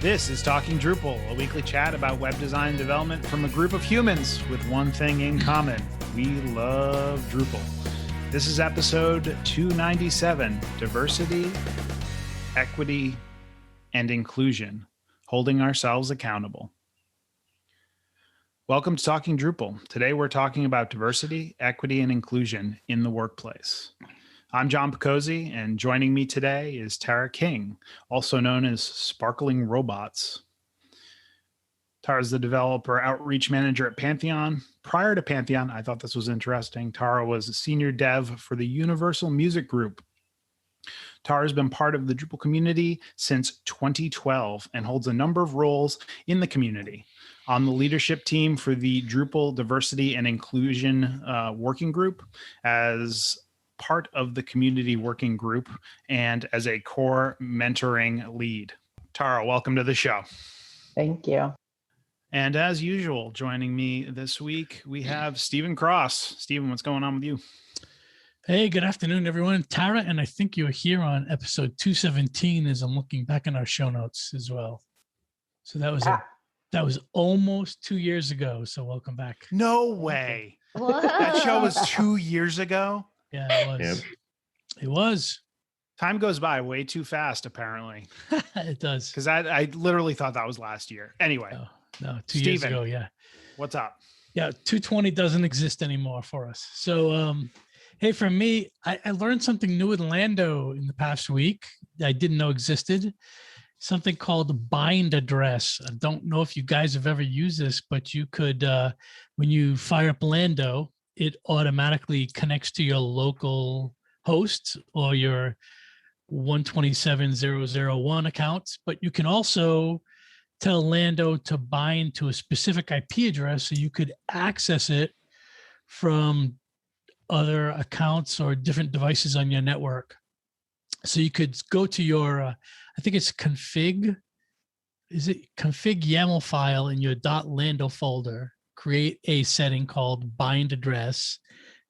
This is Talking Drupal, a weekly chat about web design and development from a group of humans with one thing in common. We love Drupal. This is episode 297, Diversity, Equity, and Inclusion, Holding Ourselves Accountable. Welcome to Talking Drupal. Today we're talking about diversity, equity, and inclusion in the workplace. I'm John Picozzi, and joining me today is Tara King, also known as Sparkling Robots. Tara's the developer outreach manager at Pantheon. Prior to Pantheon, I thought this was interesting, Tara was a senior dev for the Universal Music Group. Tara's been part of the Drupal community since 2012 and holds a number of roles in the community. On the leadership team for the Drupal Diversity and Inclusion Working Group, as part of the community working group, and as a core mentoring lead. Tara, welcome to the show. Thank you. And as usual, joining me this week, we have Stephen Cross. Stephen, what's going on with you? Hey, good afternoon, everyone. Tara, and I think you're here on episode 217 as I'm looking back in our show notes as well. So that was almost 2 years ago. So welcome back. No way. That show was 2 years ago? Yeah, it was. Yep. It was. Time goes by way too fast, apparently. It does. Because I literally thought that was last year. Anyway. No, 2 years ago, yeah. What's up? Yeah, 220 doesn't exist anymore for us. So, hey, for me, I learned something new with Lando in the past week that I didn't know existed. Something called bind address. I don't know if you guys have ever used this, but you could, when you fire up Lando, it automatically connects to your local host or your 127.0.0.1 accounts, but you can also tell Lando to bind to a specific IP address so you could access it from other accounts or different devices on your network. So you could go to your, I think it's config YAML file in your .lando folder, create a setting called bind address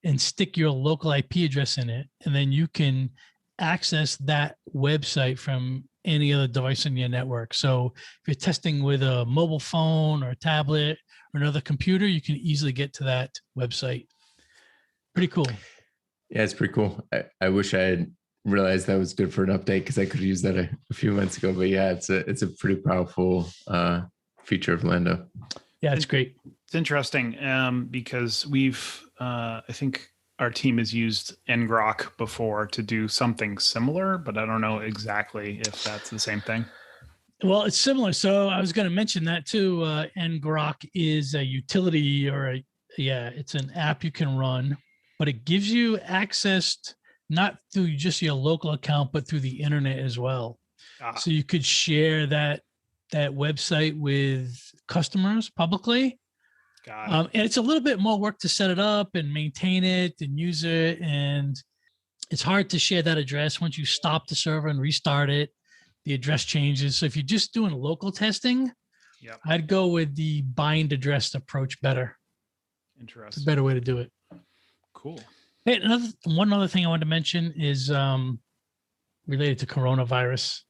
and stick your local IP address in it. And then you can access that website from any other device on your network. So if you're testing with a mobile phone or a tablet or another computer, you can easily get to that website. Pretty cool. Yeah, it's pretty cool. I wish I had realized that was good for an update because I could have used that a few months ago. But yeah, it's a pretty powerful feature of Lando. Yeah, it's great. It's interesting because we've, I think our team has used ngrok before to do something similar, but I don't know exactly if that's the same thing. Well, it's similar. So I was going to mention that too. ngrok is a utility it's an app you can run, but it gives you access not through just your local account, but through the internet as well. So you could share that website with customers publicly. And it's a little bit more work to set it up and maintain it and use it. And it's hard to share that address. Once you stop the server and restart it, the address changes. So if you're just doing local testing, I'd go with the bind address approach better. Interesting. It's a better way to do it. Cool. Hey, one other thing I wanted to mention is related to coronavirus,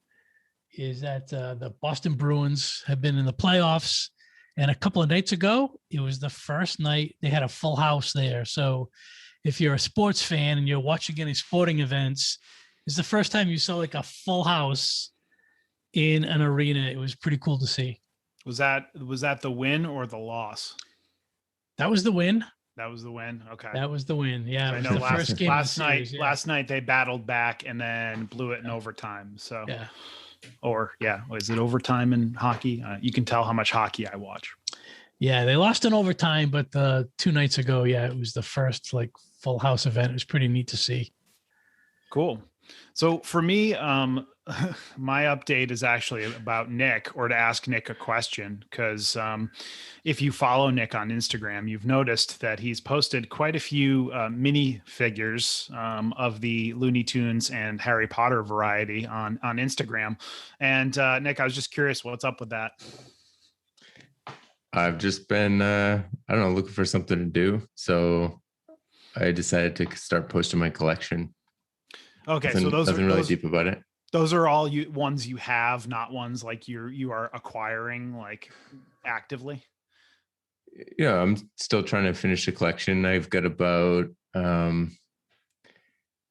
is that the Boston Bruins have been in the playoffs. And a couple of nights ago, it was the first night they had a full house there. So if you're a sports fan and you're watching any sporting events, it's the first time you saw like a full house in an arena. It was pretty cool to see. Was that the win or the loss? That was the win. That was the win. Okay. That was the win. Yeah. I know last night they battled back and then blew it in overtime. So yeah. Is it overtime in hockey? You can tell how much hockey I watch. Yeah, they lost in overtime, but 2 nights ago, it was the first like full house event. It was pretty neat to see. Cool. So for me, my update is actually about Nick, or to ask Nick a question, because if you follow Nick on Instagram, you've noticed that he's posted quite a few mini figures of the Looney Tunes and Harry Potter variety on Instagram. And Nick, I was just curious, what's up with that? I've just been, looking for something to do. So I decided to start posting my collection. Okay, Nothing so really deep about it. Those are all ones you have, not ones like you are acquiring like actively. Yeah, I'm still trying to finish the collection. I've got about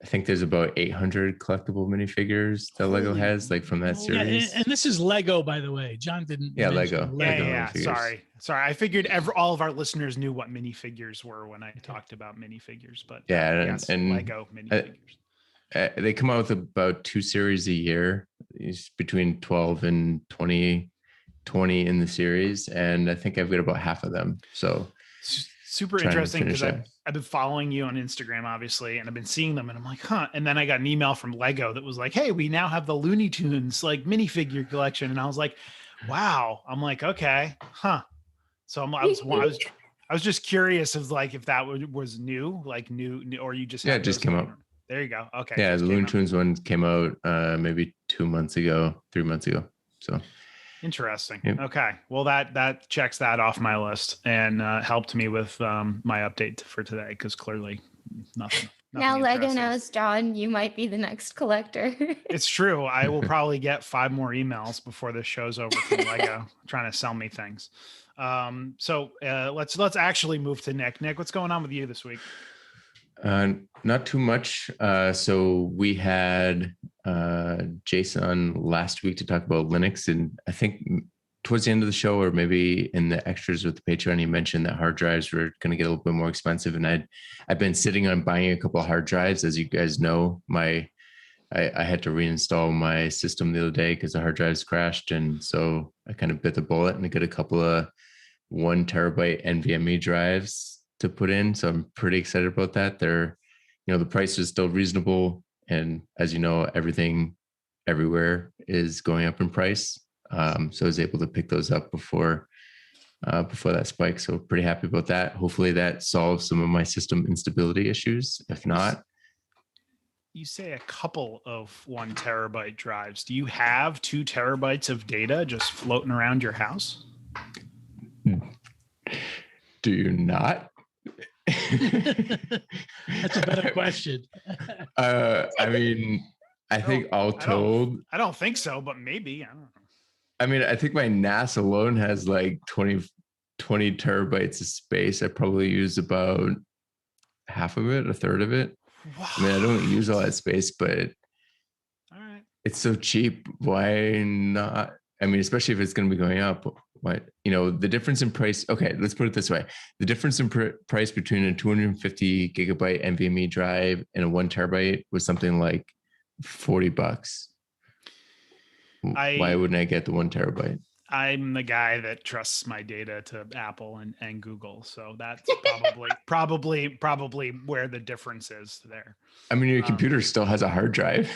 I think there's about 800 collectible minifigures that Lego has, like from that series. And this is Lego, by the way. John didn't. Yeah, mention Lego. Yeah. Minifigures. Sorry. I figured all of our listeners knew what minifigures were when I talked about minifigures, but yeah, yes, and Lego minifigures. They come out with about 2 series a year. It's between 12 and 20 in the series, and I think I've got about half of them. So super interesting because I've been following you on Instagram, obviously, and I've been seeing them, and I'm like, huh. And then I got an email from Lego that was like, hey, we now have the Looney Tunes like minifigure collection, and I was like, wow. I'm like, okay, huh. So I was just curious of like if that was new, like new, or you just it just came out. There you go. Okay. Yeah, the Looney Tunes one came out maybe 3 months ago. So interesting. Yep. Okay. Well, that checks that off my list and helped me with my update for today because clearly nothing. Now Lego knows, John, you might be the next collector. It's true. I will probably get 5 more emails before this show's over from Lego trying to sell me things. So let's actually move to Nick. Nick, what's going on with you this week? Not too much. So we had Jason last week to talk about Linux, and I think towards the end of the show, or maybe in the extras with the Patreon, he mentioned that hard drives were going to get a little bit more expensive, and I've been sitting on buying a couple of hard drives. As you guys know, I had to reinstall my system the other day because the hard drives crashed, and so I kind of bit the bullet and I got a couple of 1 terabyte NVMe drives to put in. So I'm pretty excited about that. The price is still reasonable. And as you know, everything everywhere is going up in price. So I was able to pick those up before that spike. So pretty happy about that. Hopefully that solves some of my system instability issues. If not. You say a couple of 1 terabyte drives. Do you have 2 terabytes of data just floating around your house? Do you not? That's a better question. I mean, I think all told, I don't think so, but maybe. I don't know. I mean, I think my NAS alone has like 20 terabytes of space. I probably use about half of it, a third of it. Wow. I mean, I don't use all that space, but all right, it's so cheap. Why not? I mean, especially if it's going to be going up. What, the difference in price. Okay, let's put it this way. The difference in price between a 250 gigabyte NVMe drive and a 1 terabyte was something like $40. Why wouldn't I get the 1 terabyte? I'm the guy that trusts my data to Apple and Google. So that's probably where the difference is there. I mean, your computer still has a hard drive.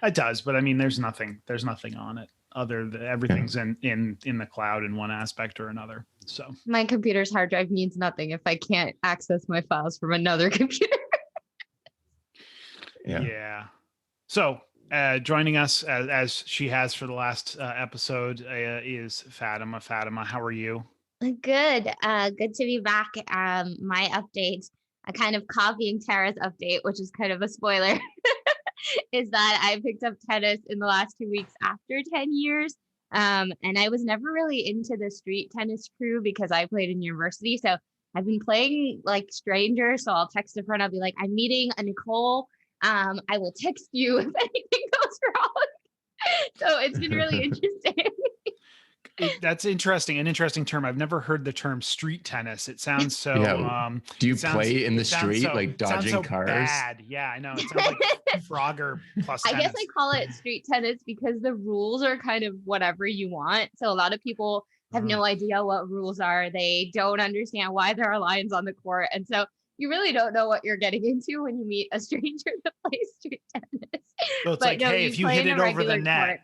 It does, but I mean, there's nothing on it. Everything's in the cloud in one aspect or another. So my computer's hard drive means nothing if I can't access my files from another computer. Yeah. So joining us as she has for the last episode is Fatima. Fatima, how are you? Good. Good to be back. My update, kind of copying Tara's update, which is kind of a spoiler. Is that I picked up tennis in the last 2 weeks after 10 years. And I was never really into the street tennis crew because I played in university. So I've been playing like strangers. So I'll text a friend. I'll be like, I'm meeting a Nicole. I will text you if anything goes wrong. So it's been really interesting. That's interesting. An interesting term. I've never heard the term street tennis. It sounds so. Do you play in the street, like dodging cars? Bad. Yeah, I know. It sounds like Frogger plus tennis. I guess I call it street tennis because the rules are kind of whatever you want. So a lot of people have no idea what rules are. They don't understand why there are lines on the court, and so you really don't know what you're getting into when you meet a stranger to play street tennis. So it's hey, if you hit it over the net.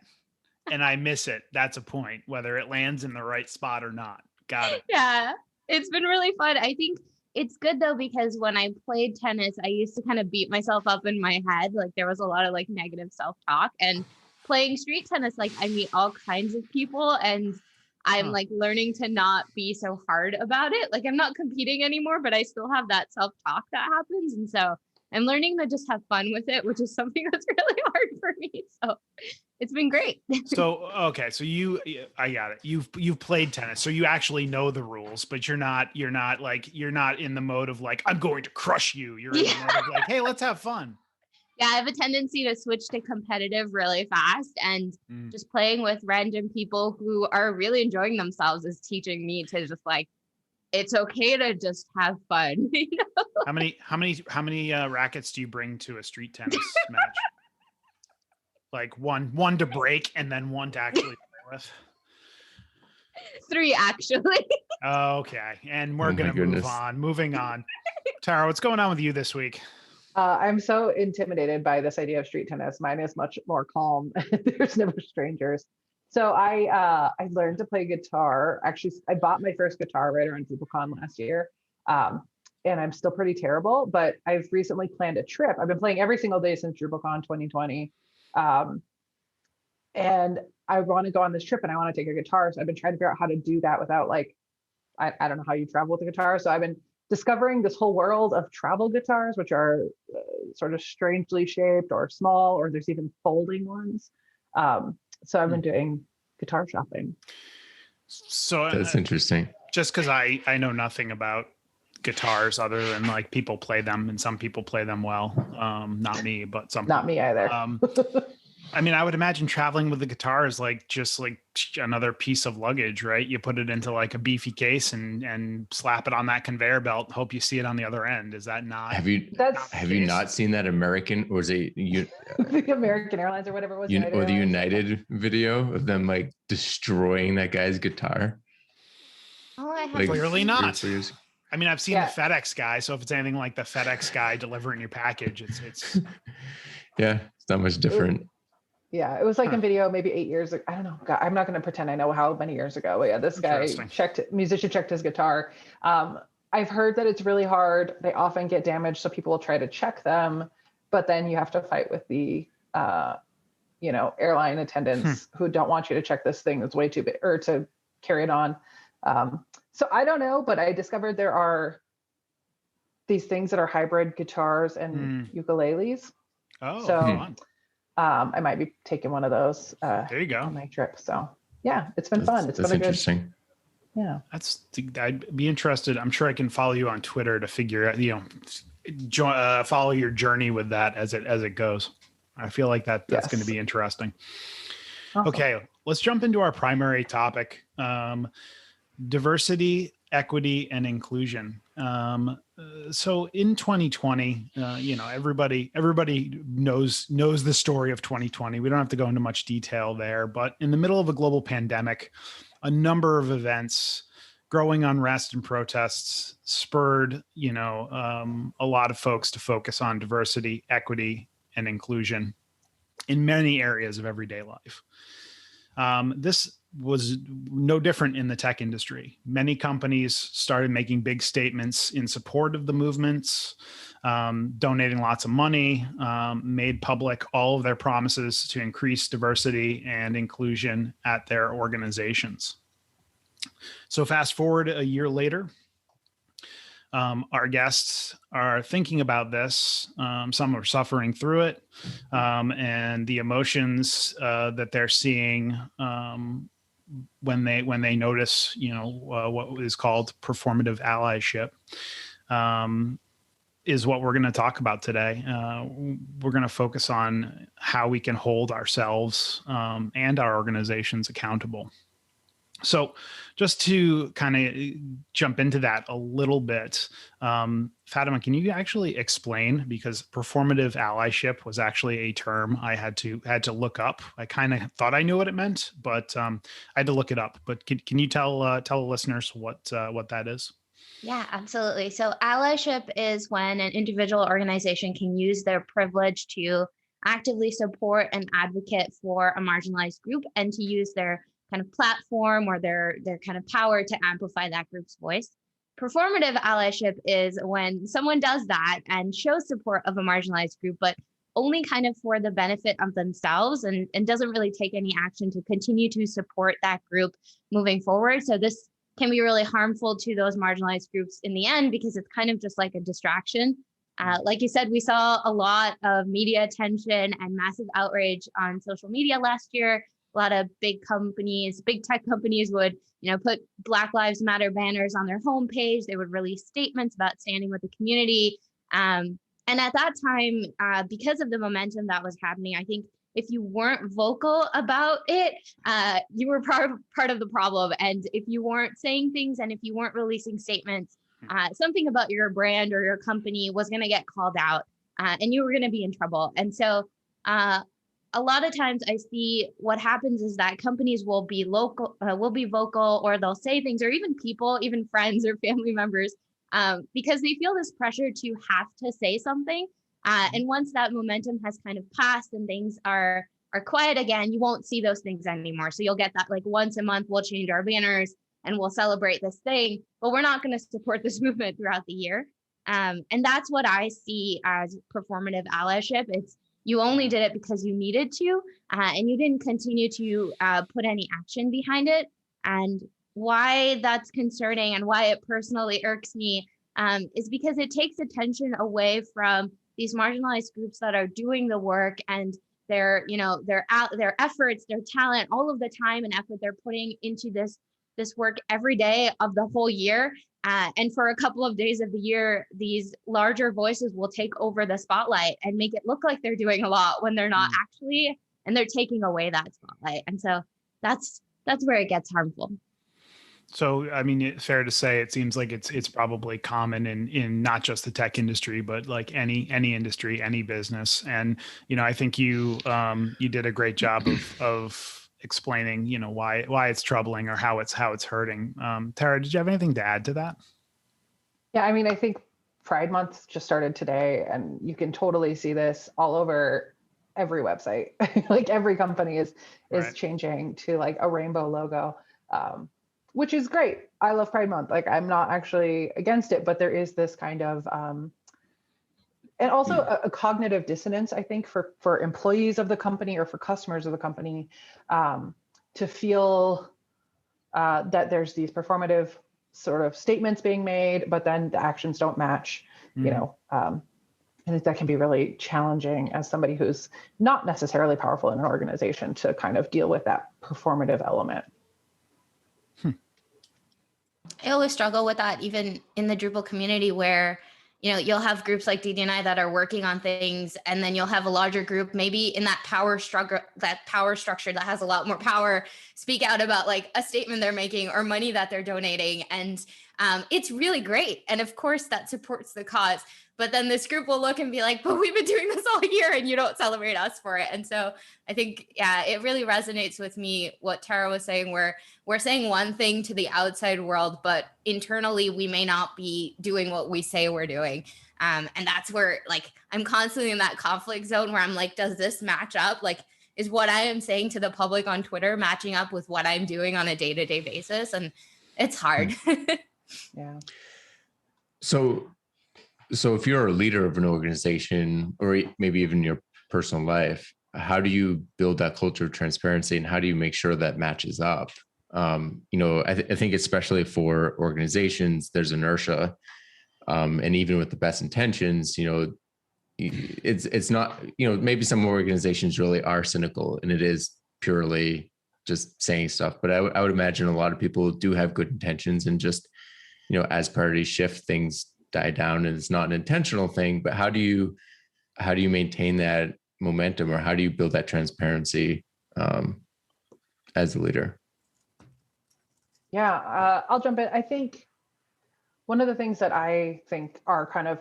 And I miss it, that's a point, whether it lands in the right spot or not. Got it. Yeah, it's been really fun. I think it's good though, because when I played tennis, I used to kind of beat myself up in my head. Like there was a lot of like negative self-talk, and playing street tennis, like I meet all kinds of people and I'm like learning to not be so hard about it. Like I'm not competing anymore, but I still have that self-talk that happens. And so I'm learning to just have fun with it, which is something that's really hard for me. So it's been great. So, okay. So I got it. You've played tennis, so you actually know the rules, but you're not in the mode of like, I'm going to crush you. You're in the mode of like, hey, let's have fun. Yeah, I have a tendency to switch to competitive really fast, and just playing with random people who are really enjoying themselves is teaching me to just like, it's okay to just have fun. You know? How many rackets do you bring to a street tennis match? Like one to break and then one to actually play with? 3 actually. Okay, and we're gonna move on. Moving on. Tara, what's going on with you this week? I'm so intimidated by this idea of street tennis. Mine is much more calm. There's never strangers. So I learned to play guitar. Actually, I bought my first guitar right around DrupalCon last year. And I'm still pretty terrible, but I've recently planned a trip. I've been playing every single day since DrupalCon 2020. And I want to go on this trip and I want to take a guitar. So I've been trying to figure out how to do that without like, I don't know how you travel with a guitar. So I've been discovering this whole world of travel guitars, which are sort of strangely shaped or small, or there's even folding ones. So I've been doing guitar shopping. So that's interesting. Just because I know nothing about guitars other than like people play them and some people play them well. Not me, but some Not people. me either. I mean, I would imagine traveling with the guitar is like just like another piece of luggage, right? You put it into like a beefy case and slap it on that conveyor belt. Hope you see it on the other end. Is that not? Have you not seen that American, or was it the American Airlines or whatever it was? or the United video of them like destroying that guy's guitar? Oh, I have like, clearly not. Years. I mean, I've seen the FedEx guy, so if it's anything like the FedEx guy delivering your package, it's yeah, it's not much different. Yeah, it was like in video maybe 8 years ago. I don't know. God, I'm not going to pretend I know how many years ago. But yeah, this guy musician checked his guitar. I've heard that it's really hard. They often get damaged, so people will try to check them, but then you have to fight with the, airline attendants who don't want you to check this thing that's way too big or to carry it on. So I don't know, but I discovered there are these things that are hybrid guitars and ukuleles. Oh, so. Fun. I might be taking one of those there you go on my trip. So yeah, it's been fun. It's been interesting. Yeah. I'd be interested. I'm sure I can follow you on Twitter to figure out, follow your journey with that as it goes. I feel like that's going to be interesting. Awesome. Okay, let's jump into our primary topic. Diversity, equity, and inclusion. So in 2020, everybody knows the story of 2020. We don't have to go into much detail there, but in the middle of a global pandemic, a number of events, growing unrest and protests spurred, a lot of folks to focus on diversity, equity, and inclusion in many areas of everyday life. This was no different in the tech industry. Many companies started making big statements in support of the movements, donating lots of money, made public all of their promises to increase diversity and inclusion at their organizations. So fast forward a year later, our guests are thinking about this. Some are suffering through it, and the emotions that they're seeing when they notice, what is called performative allyship, is what we're going to talk about today. We're going to focus on how we can hold ourselves and our organizations accountable. So just to kind of jump into that a little bit, Fatima, can you actually explain, because performative allyship was actually a term I had to look up. I kind of thought I knew what it meant, but I had to look it up. But can you tell the listeners what that is? Yeah, absolutely. So allyship is when an individual organization can use their privilege to actively support and advocate for a marginalized group and to use their kind of platform or their kind of power to amplify that group's voice. Performative allyship is when someone does that and shows support of a marginalized group, but only kind of for the benefit of themselves and doesn't really take any action to continue to support that group moving forward. So this can be really harmful to those marginalized groups in the end, because it's kind of just like a distraction Like you said, we saw a lot of media attention and massive outrage on social media last year. A lot of big tech companies would, put Black Lives Matter banners on their homepage. They would release statements about standing with the community. And at that time, because of the momentum that was happening, I think if you weren't vocal about it, you were part of the problem. And if you weren't saying things and if you weren't releasing statements, something about your brand or your company was going to get called out, and you were going to be in trouble. And so a lot of times I see what happens is that companies will be vocal, or they'll say things, or even people, even friends or family members, because they feel this pressure to have to say something. And once that momentum has kind of passed and things are quiet again, you won't see those things anymore. So you'll get that like once a month, we'll change our banners and we'll celebrate this thing, but we're not going to support this movement throughout the year. And that's what I see as performative allyship. It's you only did it because you needed to, and you didn't continue to put any action behind it. And why that's concerning and why it personally irks me is because it takes attention away from these marginalized groups that are doing the work and their efforts, their talent, all of the time and effort they're putting into this work every day of the whole year. And for a couple of days of the year, these larger voices will take over the spotlight and make it look like they're doing a lot when they're not actually, and they're taking away that spotlight. And so that's where it gets harmful. So, I mean, it's fair to say it seems like it's probably common in not just the tech industry, but like any industry, any business. And, I think you did a great job of explaining, why it's troubling or how it's hurting. Tara, did you have anything to add to that? Yeah, I mean, I think Pride Month just started today, and you can totally see this all over every website. Like every company is Right. changing to like a rainbow logo, which is great. I love Pride Month. Like I'm not actually against it, but there is this kind of and also a cognitive dissonance, I think, for employees of the company or for customers of the company, to feel that there's these performative sort of statements being made, but then the actions don't match. I think that can be really challenging as somebody who's not necessarily powerful in an organization to kind of deal with that performative element. I always struggle with that, even in the Drupal community, where you'll have groups like DD&I that are working on things, and then you'll have a larger group, maybe in that power structure that has a lot more power, speak out about like a statement they're making or money that they're donating. And it's really great. And of course that supports the cause. But then this group will look and be like, but we've been doing this all year and you don't celebrate us for it. And so I think, it really resonates with me what Tara was saying, where we're saying one thing to the outside world, but internally we may not be doing what we say we're doing. And that's where like, I'm constantly in that conflict zone where I'm like, does this match up? Like, is what I am saying to the public on Twitter matching up with what I'm doing on a day-to-day basis? And it's hard. Yeah. So if you're a leader of an organization, or maybe even your personal life, how do you build that culture of transparency, and how do you make sure that matches up? I think especially for organizations, there's inertia, and even with the best intentions, it's not, maybe some organizations really are cynical and it is purely just saying stuff. But I would imagine a lot of people do have good intentions, and just, as priorities shift, things die down, and it's not an intentional thing. But how do you maintain that momentum, or how do you build that transparency as a leader? Yeah, I'll jump in. I think one of the things that I think are kind of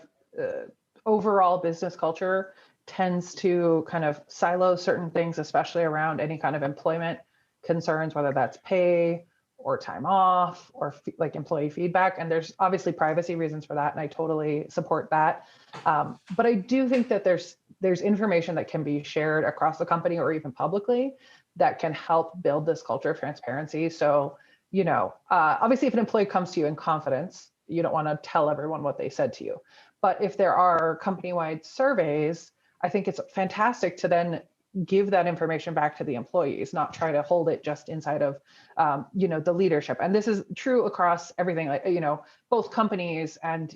overall business culture tends to kind of silo certain things, especially around any kind of employment concerns, whether that's pay or time off or like employee feedback. And there's obviously privacy reasons for that, and I totally support that. But I do think that there's information that can be shared across the company or even publicly that can help build this culture of transparency. So, obviously if an employee comes to you in confidence, you don't want to tell everyone what they said to you. But if there are company-wide surveys, I think it's fantastic to then give that information back to the employees, not try to hold it just inside of, the leadership. And this is true across everything, like, both companies and,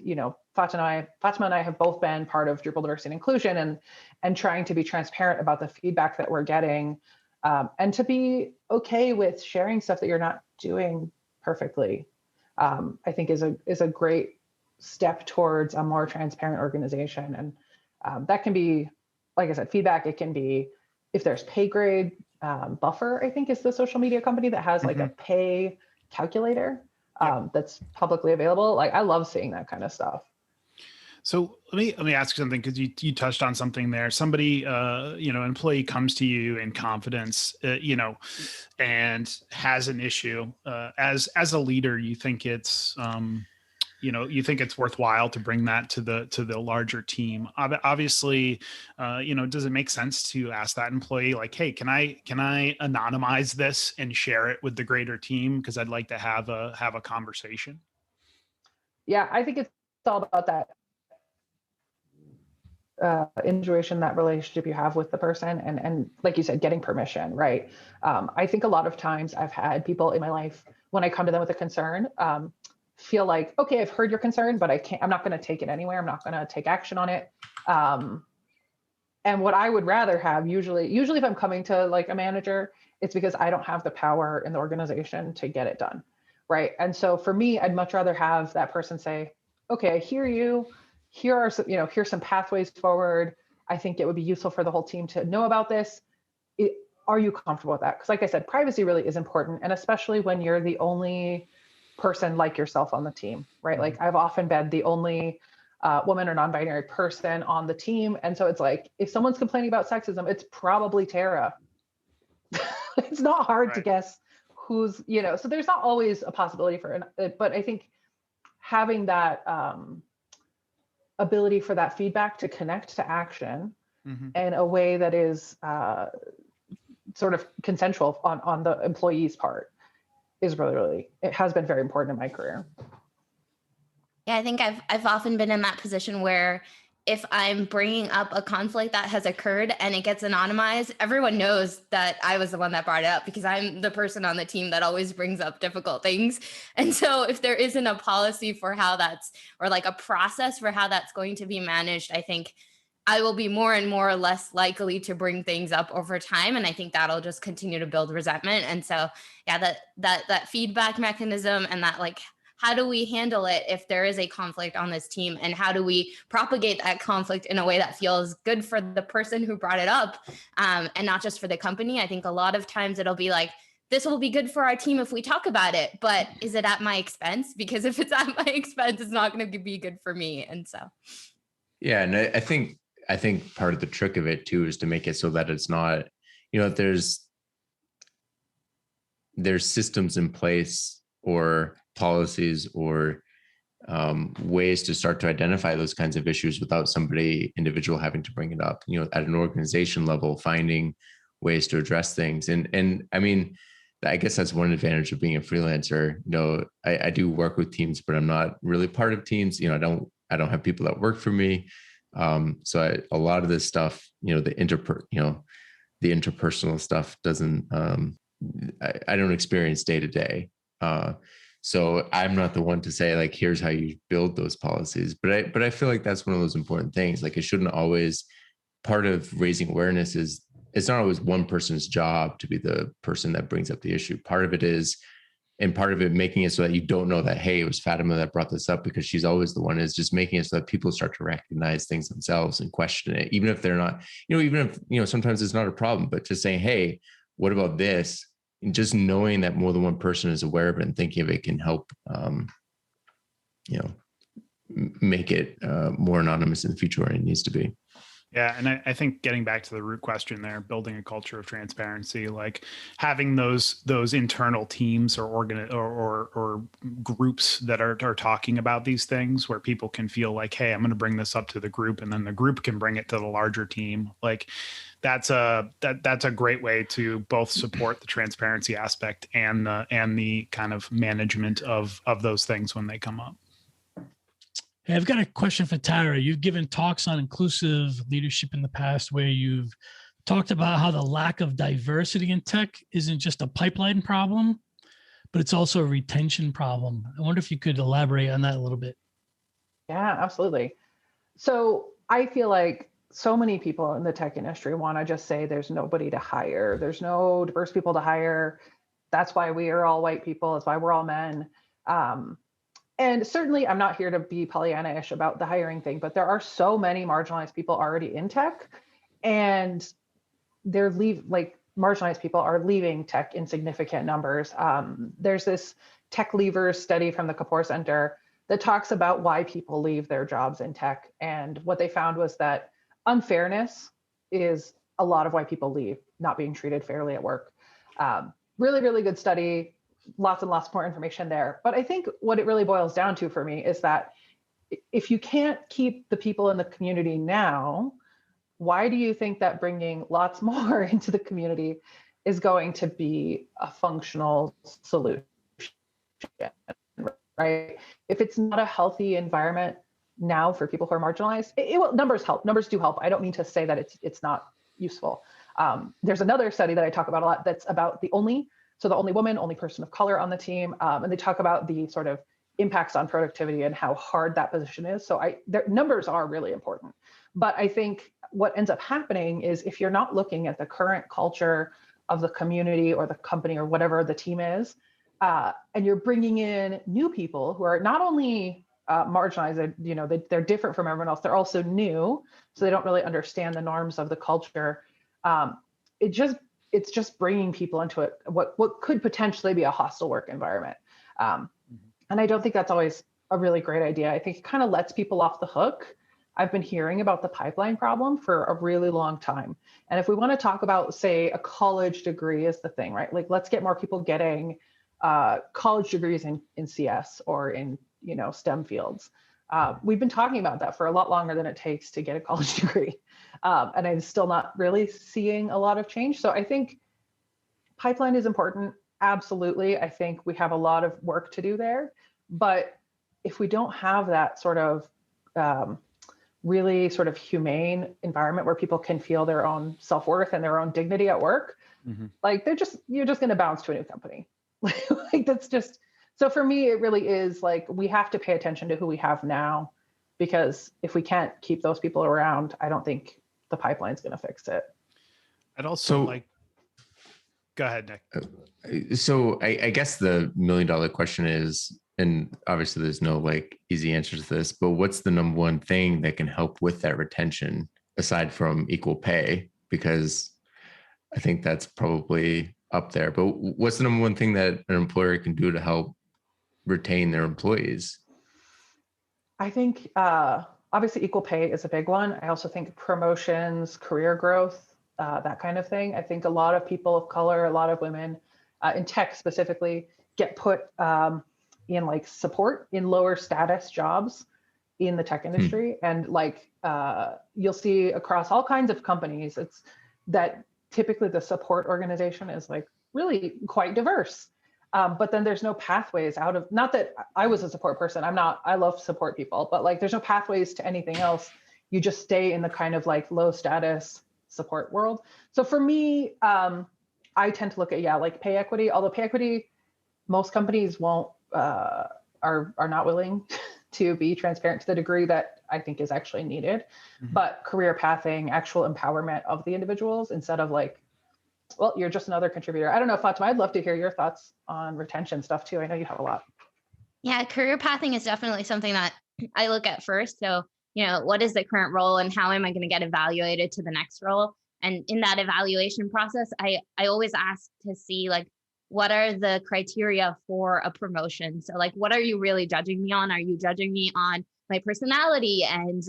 Fatima and I have both been part of Drupal diversity and inclusion and trying to be transparent about the feedback that we're getting, and to be okay with sharing stuff that you're not doing perfectly. I think is a great step towards a more transparent organization. And that can be, like I said, feedback. It can be if there's pay grade. Buffer, I think, is the social media company that has like a pay calculator that's publicly available. Like, I love seeing that kind of stuff. So let me ask you something, because you touched on something there. Somebody, an employee comes to you in confidence, and has an issue. As a leader, you think it's worthwhile to bring that to the larger team. Obviously, does it make sense to ask that employee, like, hey, can I anonymize this and share it with the greater team, because I'd like to have a conversation? Yeah, I think it's all about that intuition, that relationship you have with the person, and like you said, getting permission, right? I think a lot of times I've had people in my life, when I come to them with a concern, feel like, okay, I've heard your concern, but I'm not going to take it anywhere. I'm not going to take action on it. And what I would rather have, usually if I'm coming to like a manager, it's because I don't have the power in the organization to get it done, right? And so for me, I'd much rather have that person say, okay, I hear you. Here's some pathways forward. I think it would be useful for the whole team to know about this. Are you comfortable with that? Because like I said, privacy really is important. And especially when you're the only person like yourself on the team, right? Like, I've often been the only woman or non-binary person on the team. And so it's like, if someone's complaining about sexism, it's probably Tara. It's not hard to guess who's, so there's not always a possibility for it. But I think having that ability for that feedback to connect to action in a way that is sort of consensual on the employee's part is really, it has been very important in my career. Yeah, I think I've often been in that position where if I'm bringing up a conflict that has occurred and it gets anonymized, everyone knows that I was the one that brought it up, because I'm the person on the team that always brings up difficult things. And so if there isn't a policy for how or like a process for how that's going to be managed, I think I will be more and more less likely to bring things up over time. And I think that'll just continue to build resentment. And so, yeah, that feedback mechanism and that, like, how do we handle it if there is a conflict on this team, and how do we propagate that conflict in a way that feels good for the person who brought it up, and not just for the company? I think a lot of times it'll be like, this will be good for our team if we talk about it, but is it at my expense? Because if it's at my expense, it's not going to be good for me. And so, yeah, and I think part of the trick of it too is to make it so that it's not, there's systems in place or policies or ways to start to identify those kinds of issues without somebody individual having to bring it up, at an organization level, finding ways to address things. And I mean, I guess that's one advantage of being a freelancer. I do work with teams, but I'm not really part of teams. I don't have people that work for me. So a lot of this stuff, the interpersonal stuff doesn't, I don't experience day to day. So I'm not the one to say, like, here's how you build those policies, but I feel like that's one of those important things. Like, it shouldn't always, part of raising awareness is, it's not always one person's job to be the person that brings up the issue. Part of it is, and part of it making it so that you don't know that, hey, it was Fatima that brought this up, because she's always the one, is just making it so that people start to recognize things themselves and question it, even if they're not, even if, sometimes it's not a problem, but just saying, hey, what about this? And just knowing that more than one person is aware of it and thinking of it can help, make it more anonymous in the future where it needs to be. Yeah. And I think getting back to the root question there, building a culture of transparency, like having those internal teams or groups that are talking about these things, where people can feel like, hey, I'm going to bring this up to the group, and then the group can bring it to the larger team. Like, that's a great way to both support the transparency aspect and the kind of management of those things when they come up. Hey, I've got a question for Tara. You've given talks on inclusive leadership in the past, where you've talked about how the lack of diversity in tech isn't just a pipeline problem, but it's also a retention problem. I wonder if you could elaborate on that a little bit. Yeah, absolutely. So I feel like so many people in the tech industry want to just say there's nobody to hire. There's no diverse people to hire. That's why we are all white people. That's why we're all men. Um, and certainly I'm not here to be Pollyanna-ish about the hiring thing, but there are so many marginalized people already in tech, and marginalized people are leaving tech in significant numbers. There's this tech leavers study from the Kapoor Center that talks about why people leave their jobs in tech. And what they found was that unfairness is a lot of why people leave, not being treated fairly at work. Really, really good study, lots and lots more information there. But I think what it really boils down to for me is that if you can't keep the people in the community now, why do you think that bringing lots more into the community is going to be a functional solution, right? If it's not a healthy environment now for people who are marginalized, numbers help. Numbers do help. I don't mean to say that it's not useful. There's another study that I talk about a lot that's about the only woman, only person of color on the team, and they talk about the sort of impacts on productivity and how hard that position is. So their numbers are really important. But I think what ends up happening is if you're not looking at the current culture of the community or the company or whatever the team is, and you're bringing in new people who are not only marginalized, they're different from everyone else, they're also new, so they don't really understand the norms of the culture. It's just bringing people into what could potentially be a hostile work environment. And I don't think that's always a really great idea. I think it kind of lets people off the hook. I've been hearing about the pipeline problem for a really long time. And if we want to talk about, say, a college degree is the thing, right? Like, let's get more people getting college degrees in CS or in, STEM fields. We've been talking about that for a lot longer than it takes to get a college degree. And I'm still not really seeing a lot of change. So I think pipeline is important. Absolutely. I think we have a lot of work to do there. But if we don't have that sort of really sort of humane environment where people can feel their own self-worth and their own dignity at work, like you're just going to bounce to a new company. Like that's just, so for me, it really is like, we have to pay attention to who we have now, because if we can't keep those people around, I don't think the pipeline's going to fix it. I'd also go ahead, Nick. So I guess the $1 million question is, and obviously there's no easy answer to this, but what's the number one thing that can help with that retention aside from equal pay? Because I think that's probably up there, but what's the number one thing that an employer can do to help retain their employees? I think obviously equal pay is a big one. I also think promotions, career growth, that kind of thing. I think a lot of people of color, a lot of women in tech specifically get put in support in lower status jobs in the tech industry. And you'll see across all kinds of companies, it's that typically the support organization is really quite diverse. But then there's no pathways out of, not that I was a support person, I love support people, but there's no pathways to anything else. You just stay in the kind of low status support world. So for me, I tend to look at, pay equity, although pay equity, most companies won't, are not willing to be transparent to the degree that I think is actually needed. But career pathing, actual empowerment of the individuals instead of well, you're just another contributor. I don't know, Fatima, I'd love to hear your thoughts on retention stuff too. I know you have a lot. Yeah, career pathing is definitely something that I look at first. So, what is the current role and how am I going to get evaluated to the next role? And in that evaluation process, I always ask to see what are the criteria for a promotion? So what are you really judging me on? Are you judging me on my personality and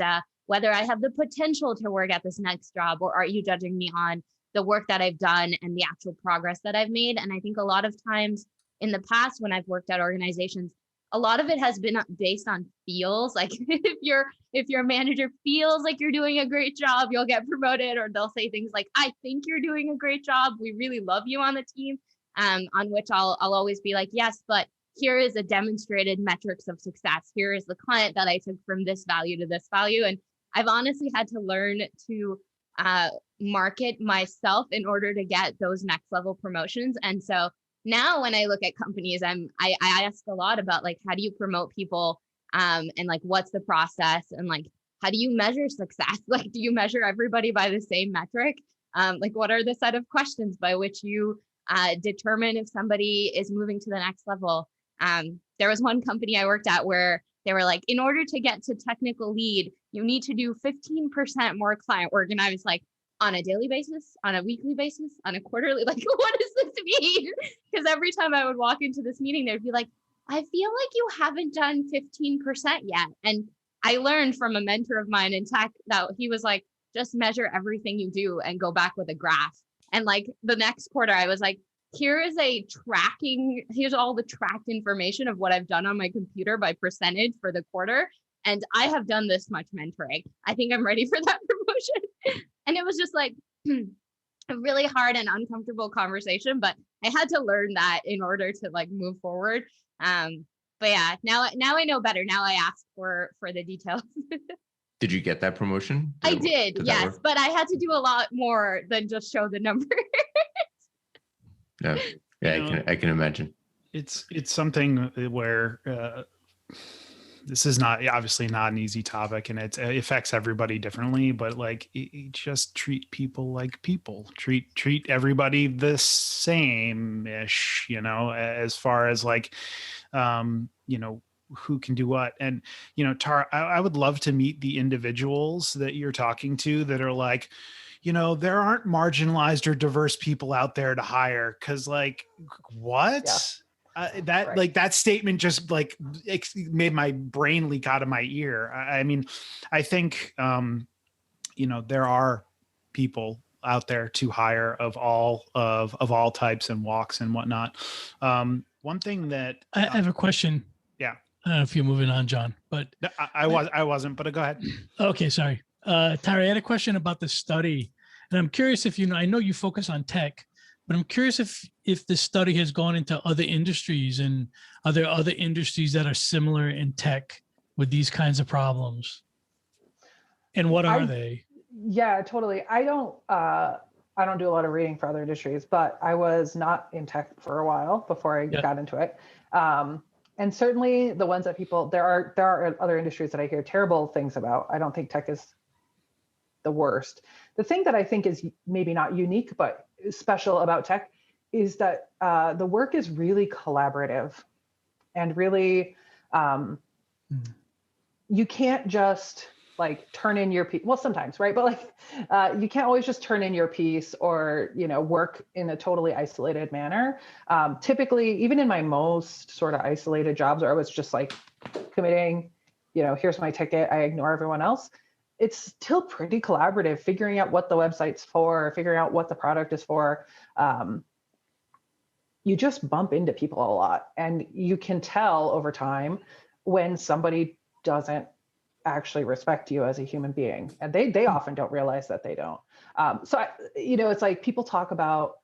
whether I have the potential to work at this next job? Or are you judging me on the work that I've done and the actual progress that I've made? And I think a lot of times in the past, when I've worked at organizations, a lot of it has been based on feels. If your manager feels like you're doing a great job, you'll get promoted, or they'll say things like, I think you're doing a great job. We really love you on the team. On which I'll always be like, yes, but here is a demonstrated metrics of success. Here is the client that I took from this value to this value. And I've honestly had to learn to market myself in order to get those next level promotions. And so now when I look at companies, I ask a lot about how do you promote people and like what's the process, and like how do you measure success? Like, do you measure everybody by the same metric? Like, what are the set of questions by which you determine if somebody is moving to the next level? There was one company I worked at where they were like, in order to get to technical lead, you need to do 15% more client work. And I was like, on a daily basis, on a weekly basis, on a quarterly, like, what does this mean? Because every time I would walk into this meeting, they'd be like, I feel like you haven't done 15% yet. And I learned from a mentor of mine in tech that he was like, just measure everything you do and go back with a graph. And like the next quarter, I was like, here's all the tracked information of what I've done on my computer by percentage for the quarter. And I have done this much mentoring. I think I'm ready for that promotion. And it was just like a really hard and uncomfortable conversation, but I had to learn that in order to like move forward. But yeah, now I know better. Now I ask for the details. Did you get that promotion? I did, yes, but I had to do a lot more than just show the numbers. Yeah, I can imagine. It's something where this is obviously not an easy topic, and it affects everybody differently. But like, you just treat people like people. Treat everybody the same-ish. As far as like, who can do what. And Tara, I would love to meet the individuals that you're talking to that are like, there aren't marginalized or diverse people out there to hire. Cause like, what? Yeah. Right. Like that statement just like made my brain leak out of my ear. I mean, I think, there are people out there to hire of all types and walks and whatnot. One thing that I have a question. Yeah. I don't know if you're moving on, John, but I wasn't, but go ahead. Okay. Sorry. Tara, I had a question about the study, and I'm curious if I know you focus on tech, but I'm curious if the study has gone into other industries, and are there other industries that are similar in tech with these kinds of problems? And what are they? Yeah, totally. I don't do a lot of reading for other industries, but I was not in tech for a while before I got into it. And certainly the ones that there are other industries that I hear terrible things about. I don't think tech is the worst. The thing that I think is maybe not unique, but special about tech is that the work is really collaborative and really, you can't just like turn in your piece. Well, sometimes, right? But like, you can't always just turn in your piece or, work in a totally isolated manner. Typically, even in my most sort of isolated jobs where I was just like committing, here's my ticket, I ignore everyone else. It's still pretty collaborative, figuring out what the website's for, figuring out what the product is for. You just bump into people a lot, and you can tell over time when somebody doesn't actually respect you as a human being, and they often don't realize that they don't. It's like people talk about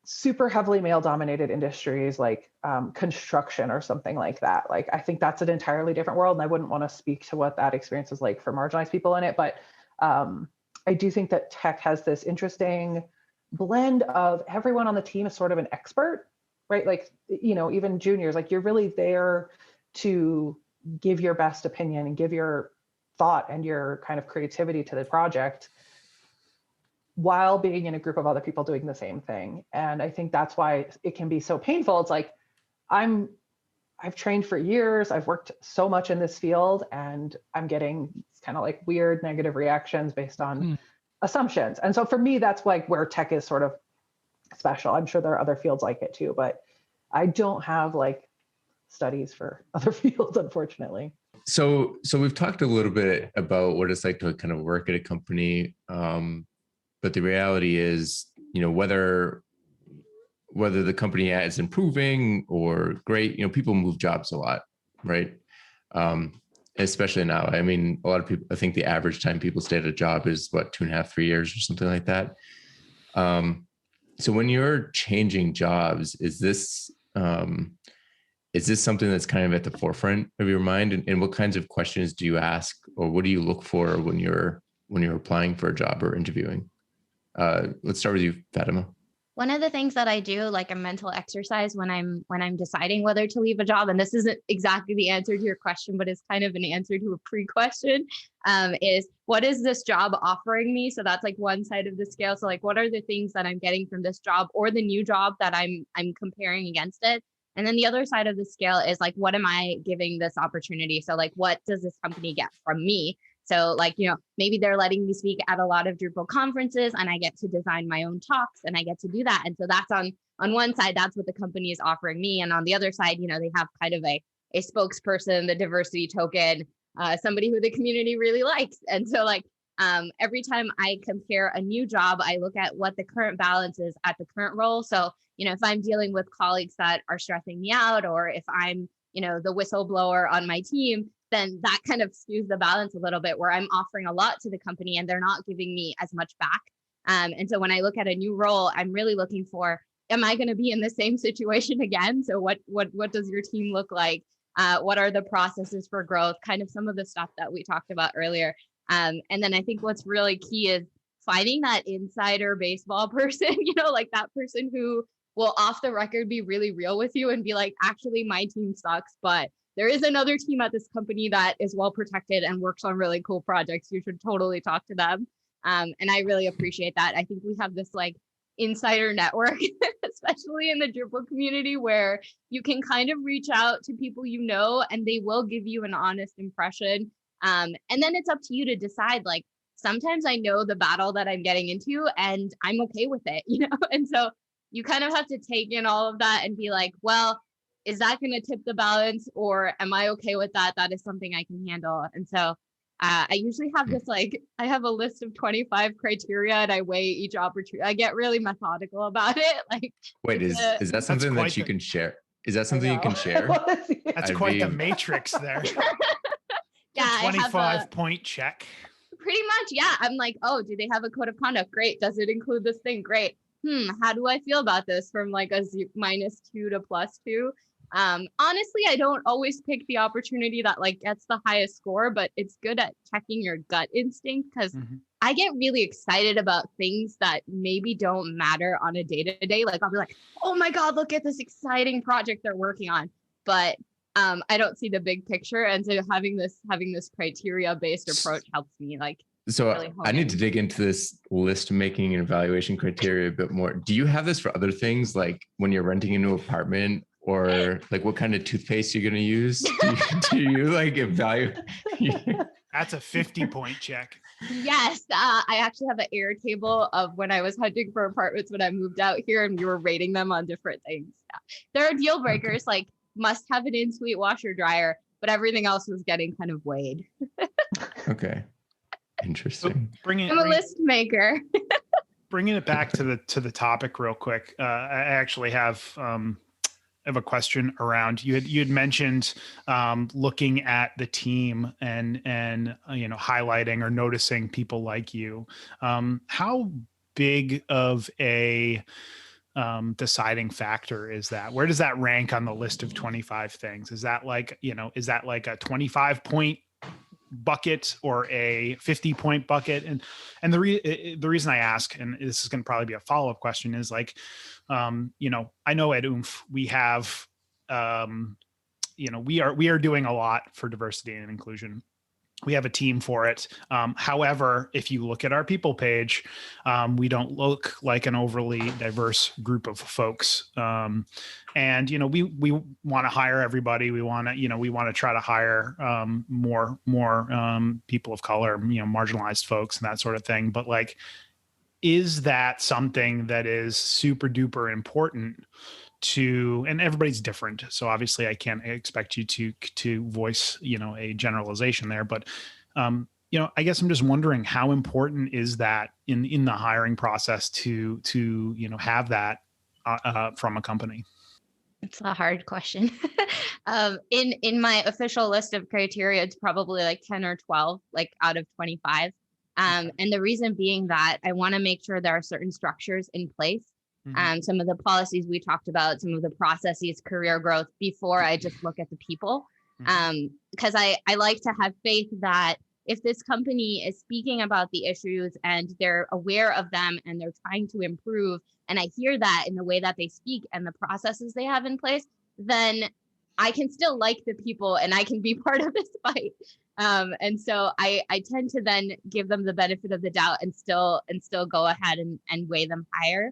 super heavily male dominated industries like construction or something like that. Like, I think that's an entirely different world, and I wouldn't want to speak to what that experience is like for marginalized people in it. But I do think that tech has this interesting blend of everyone on the team is sort of an expert, right? Like, even juniors, like you're really there to give your best opinion and give your thought and your kind of creativity to the project while being in a group of other people doing the same thing. And I think that's why it can be so painful. It's like, I've trained for years, I've worked so much in this field, and I'm getting kind of like weird negative reactions based on assumptions. And so for me, that's like where tech is sort of special. I'm sure there are other fields like it too, but I don't have like studies for other fields, unfortunately. So we've talked a little bit about what it's like to kind of work at a company. But the reality is, whether the company is improving or great, people move jobs a lot, right? Especially now. I mean, a lot of people, I think the average time people stay at a job is 2.5, 3 years or something like that. So when you're changing jobs, is this something that's kind of at the forefront of your mind? And what kinds of questions do you ask, or what do you look for when you're applying for a job or interviewing? Let's start with you, Fatima. One of the things that I do, like a mental exercise when I'm deciding whether to leave a job, and this isn't exactly the answer to your question, but it's kind of an answer to a pre-question, is what is this job offering me? So that's like one side of the scale. So like, what are the things that I'm getting from this job or the new job that I'm comparing against it? And then the other side of the scale is like, what am I giving this opportunity? So like, what does this company get from me? So like, maybe they're letting me speak at a lot of Drupal conferences and I get to design my own talks and I get to do that. And so that's on one side, that's what the company is offering me. And on the other side, they have kind of a spokesperson, the diversity token, somebody who the community really likes. And so like, every time I compare a new job, I look at what the current balance is at the current role. So, if I'm dealing with colleagues that are stressing me out, or if I'm, the whistleblower on my team, then that kind of skews the balance a little bit where I'm offering a lot to the company and they're not giving me as much back. And so when I look at a new role, I'm really looking for, am I going to be in the same situation again? So what does your team look like? What are the processes for growth? Kind of some of the stuff that we talked about earlier. And then I think what's really key is finding that insider baseball person, like that person who will off the record be really real with you and be like, actually, my team sucks, but there is another team at this company that is well protected and works on really cool projects. You should totally talk to them. And I really appreciate that. I think we have this like insider network, especially in the Drupal community, where you can kind of reach out to people and they will give you an honest impression. And then it's up to you to decide, like, sometimes I know the battle that I'm getting into and I'm okay with it, And so you kind of have to take in all of that and be like, well, is that going to tip the balance or am I okay with that? That is something I can handle. And so I usually have this, like, I have a list of 25 criteria and I weigh each opportunity. I get really methodical about it. Like, wait, is that something that you can share? Is that something you can share? That's quite the matrix there. Yeah, 25-point check. Pretty much. Yeah. I'm like, oh, do they have a code of conduct? Great. Does it include this thing? Great. How do I feel about this from like a -2 to +2? Honestly, I don't always pick the opportunity that like gets the highest score, but it's good at checking your gut instinct because I get really excited about things that maybe don't matter on a day-to-day. Like I'll be like, oh my God, look at this exciting project they're working on. But I don't see the big picture. And so having this criteria-based approach helps me like. So really I need to dig into this list making and evaluation criteria a bit more. Do you have this for other things, like when you're renting a new apartment, or like what kind of toothpaste you're going to use? Do you like evaluate? That's a 50-point check. Yes, I actually have an air table of when I was hunting for apartments when I moved out here, and we were rating them on different things. Yeah. There are deal breakers like must have an in-suite washer dryer, but everything else was getting kind of weighed. Okay. Interesting. I'm a list maker. Bringing it back to the topic real quick. I actually have a question around you had mentioned looking at the team and highlighting or noticing people like you. How big of a deciding factor is that? Where does that rank on the list of 25 things? Is that like a 25-point bucket or a 50-point bucket? And the reason I ask, and this is going to probably be a follow-up question, is like, I know at Oomph we have, we are doing a lot for diversity and inclusion. We have a team for it. However, if you look at our people page, we don't look like an overly diverse group of folks. And we want to hire everybody. We want to try to hire more people of color, marginalized folks and that sort of thing. But like, is that something that is super duper important to, and everybody's different, so obviously I can't expect you to voice a generalization there, but I guess I'm just wondering, how important is that in the hiring process to have that from a company? It's a hard question. In my official list of criteria, it's probably like 10 or 12, like out of 25. And the reason being that I want to make sure there are certain structures in place. Some of the policies we talked about, some of the processes, career growth, before I just look at the people. Because I like to have faith that if this company is speaking about the issues and they're aware of them and they're trying to improve, and I hear that in the way that they speak and the processes they have in place, then I can still like the people and I can be part of this fight. And so I tend to then give them the benefit of the doubt and still go ahead and weigh them higher.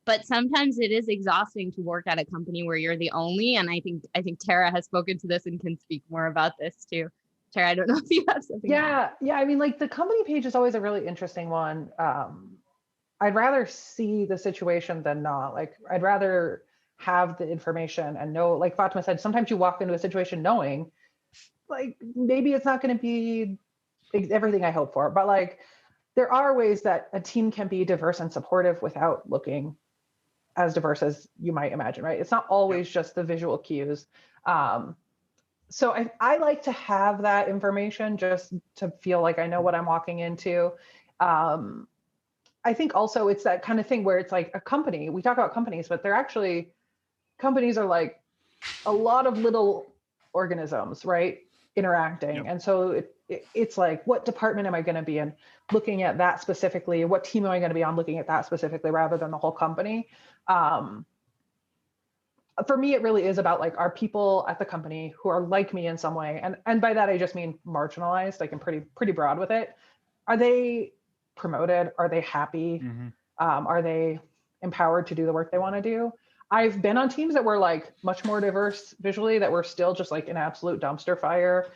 But sometimes it is exhausting to work at a company where you're the only, and I think Tara has spoken to this and can speak more about this too. Tara, I don't know if you have something. Yeah. I mean, like the company page is always a really interesting one. I'd rather see the situation than not. Like I'd rather have the information and know, like Fatima said, sometimes you walk into a situation knowing like maybe it's not going to be everything I hope for, but like there are ways that a team can be diverse and supportive without looking as diverse as you might imagine, right? It's not always just the visual cues. So I like to have that information just to feel like I know what I'm walking into. I think also it's that kind of thing where it's like a company, we talk about companies, but they're actually, companies are like a lot of little organisms, right? Interacting. And so it's like, what department am I going to be in? Looking at that specifically, what team am I going to be on? Looking at that specifically rather than the whole company. For me, it really is about like, are people at the company who are like me in some way? And by that, I just mean marginalized, like I'm pretty broad with it. Are they promoted? Are they happy? Are they empowered to do the work they want to do? I've been on teams that were like much more diverse visually, that were still just like an absolute dumpster fire.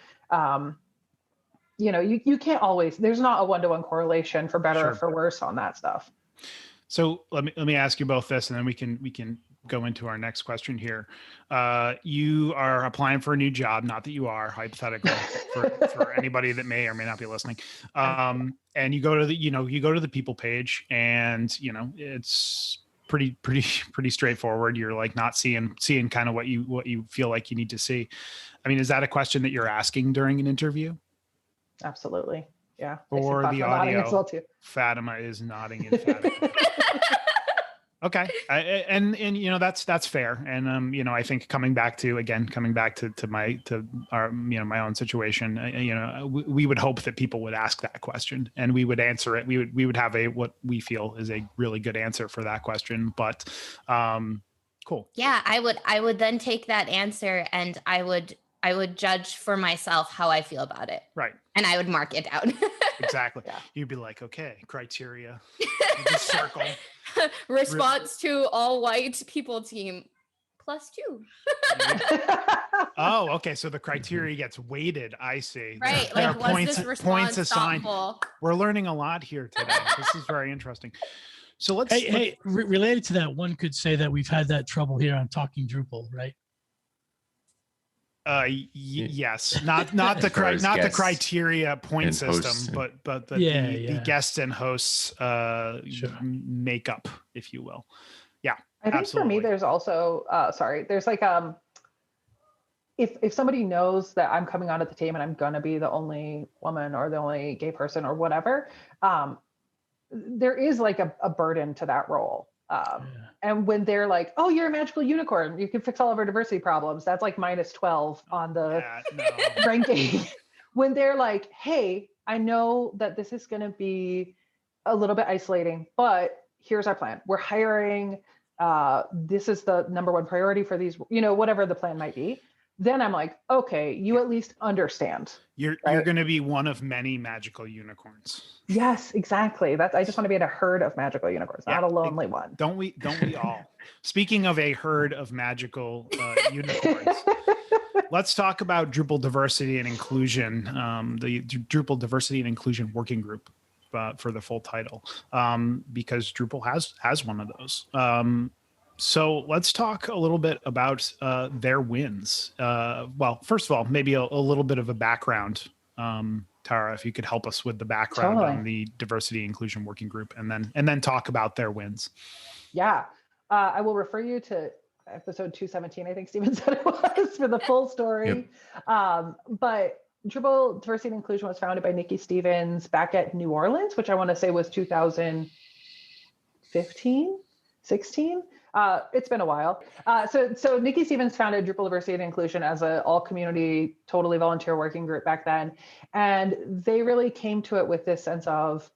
You can't always, there's not a one-to-one correlation for better or for worse on that stuff. So let me ask you both this, and then we can go into our next question here. You are applying for a new job, not that you are, hypothetically, for anybody that may or may not be listening. And you go to the people page, and it's pretty straightforward. You're like not seeing kind of what you feel like you need to see. I mean, is that a question that you're asking during an interview? Absolutely. Yeah. For the audio, Fatima is nodding emphatically. Okay. And that's fair. And, I think coming back to my own situation, we would hope that people would ask that question and we would answer it. We would have what we feel is a really good answer for that question, but, cool. Yeah. I would then take that answer and I would judge for myself how I feel about it. Right. And I would mark it down. Exactly. Yeah. You'd be like, okay, criteria. You just circle. Response to all white people team +2. Oh, okay. So the criteria gets weighted. I see. Right. There like, are was this response assigned. thoughtful? We're learning a lot here today. This is very interesting. So let's. Related to that, one could say that we've had that trouble here on Talking Drupal, right? Yes, not the criteria point system, but the guests and hosts makeup, if you will. Yeah, I think for me, there's also there's like if somebody knows that I'm coming onto the team and I'm gonna be the only woman or the only gay person or whatever, there is like a burden to that role. And when they're like, oh, you're a magical unicorn, you can fix all of our diversity problems, that's like -12 on the ranking. When they're like, hey, I know that this is going to be a little bit isolating, but here's our plan. We're hiring. This is the #1 priority for these, whatever the plan might be. Then I'm like, okay, you at least understand. You're going to be one of many magical unicorns. Yes, exactly. I just want to be in a herd of magical unicorns, not a lonely one. Don't we all? Speaking of a herd of magical unicorns, let's talk about Drupal diversity and inclusion, the Drupal diversity and inclusion working group for the full title, because Drupal has one of those. So let's talk a little bit about their wins. Well, first of all, maybe a little bit of a background. Tara, if you could help us with the background on the diversity inclusion working group, and then talk about their wins. Yeah, I will refer you to episode 217. I think Steven said it was for the full story. Yep. But Drupal diversity and inclusion was founded by Nikki Stevens back at New Orleans, which I want to say was 2015. 16. It's been a while. So Nikki Stevens founded Drupal Diversity and Inclusion as an all community, totally volunteer working group back then. And they really came to it with this sense of